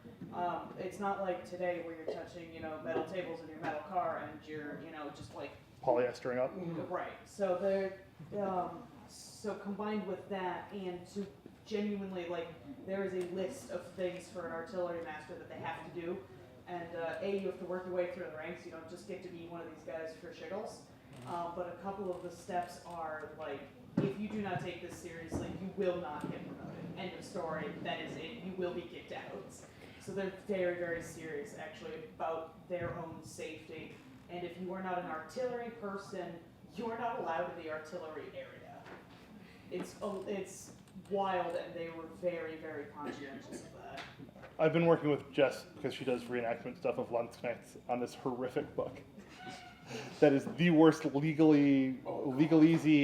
It's not like today where you're touching, metal tables in your metal car and you're, just like Polyestering up. right. So they're so combined with that, and to genuinely there is a list of things for an artillery master that they have to do, and you have to work your way through the ranks. You don't just get to be one of these guys for shiggles. But a couple of the steps are if you do not take this seriously, you will not get promoted. End of story. That is it. You will be kicked out. So they're very, very serious, actually, about their own safety. And if you are not an artillery person, you are not allowed in the artillery area. It's wild, and they were very, very conscientious of that. I've been working with Jess, because she does reenactment stuff of Landsknechts, on this horrific book. That is the worst legalese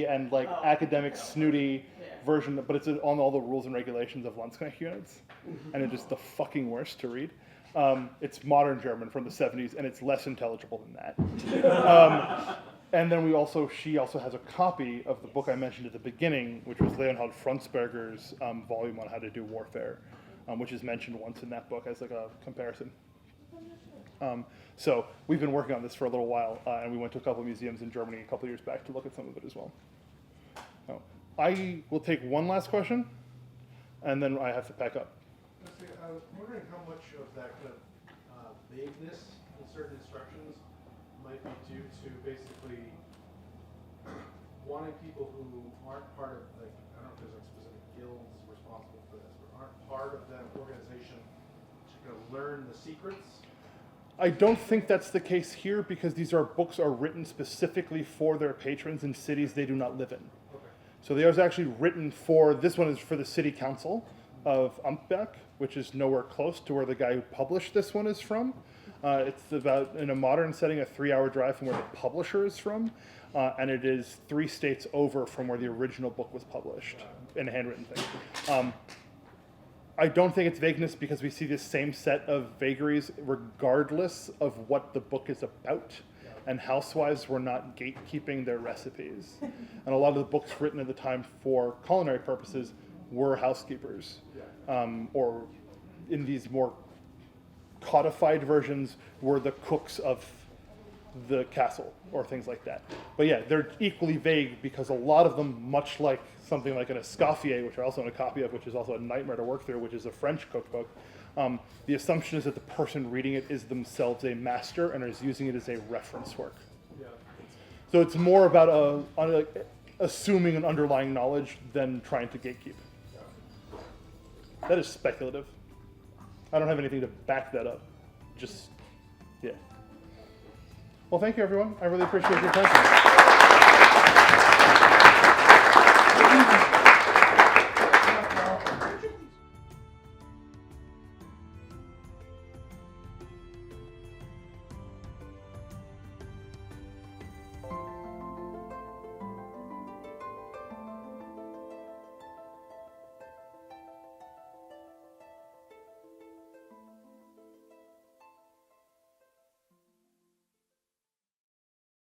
and academic snooty version, but it's on all the rules and regulations of Landsknecht units, and it's just the fucking worst to read. It's modern German from the 70s, and it's less intelligible than that. And then she also has a copy of the book I mentioned at the beginning, which was Leonhard Frundsberger's volume on how to do warfare, which is mentioned once in that book as a comparison. So we've been working on this for a little while, and we went to a couple of museums in Germany a couple of years back to look at some of it as well. I will take one last question, and then I have to pack up. I was wondering how much of that kind of vagueness in certain instructions might be due to basically wanting people who aren't part of, I don't know if there's specific guilds responsible for this, but aren't part of that organization to kind of learn the secrets. I don't think that's the case here, because these books are written specifically for their patrons in cities they do not live in. Okay. So they are actually written this one is for the city council of Amtberg, which is nowhere close to where the guy who published this one is from. It's about, in a modern setting, a 3-hour drive from where the publisher is from, and it is 3 states over from where the original book was published in a handwritten thing. I don't think it's vagueness, because we see this same set of vagaries regardless of what the book is about, and housewives were not gatekeeping their recipes. And a lot of the books written at the time for culinary purposes were housekeepers, or in these more codified versions were the cooks of the castle or things like that. But yeah, they're equally vague, because a lot of them, much like something like an Escoffier, which I also own a copy of, which is also a nightmare to work through, which is a French cookbook, the assumption is that the person reading it is themselves a master and is using it as a reference work. Yeah. So it's more about assuming an underlying knowledge than trying to gatekeep. That is speculative. I don't have anything to back that up. Just, yeah. Well, thank you, everyone. I really appreciate your attention.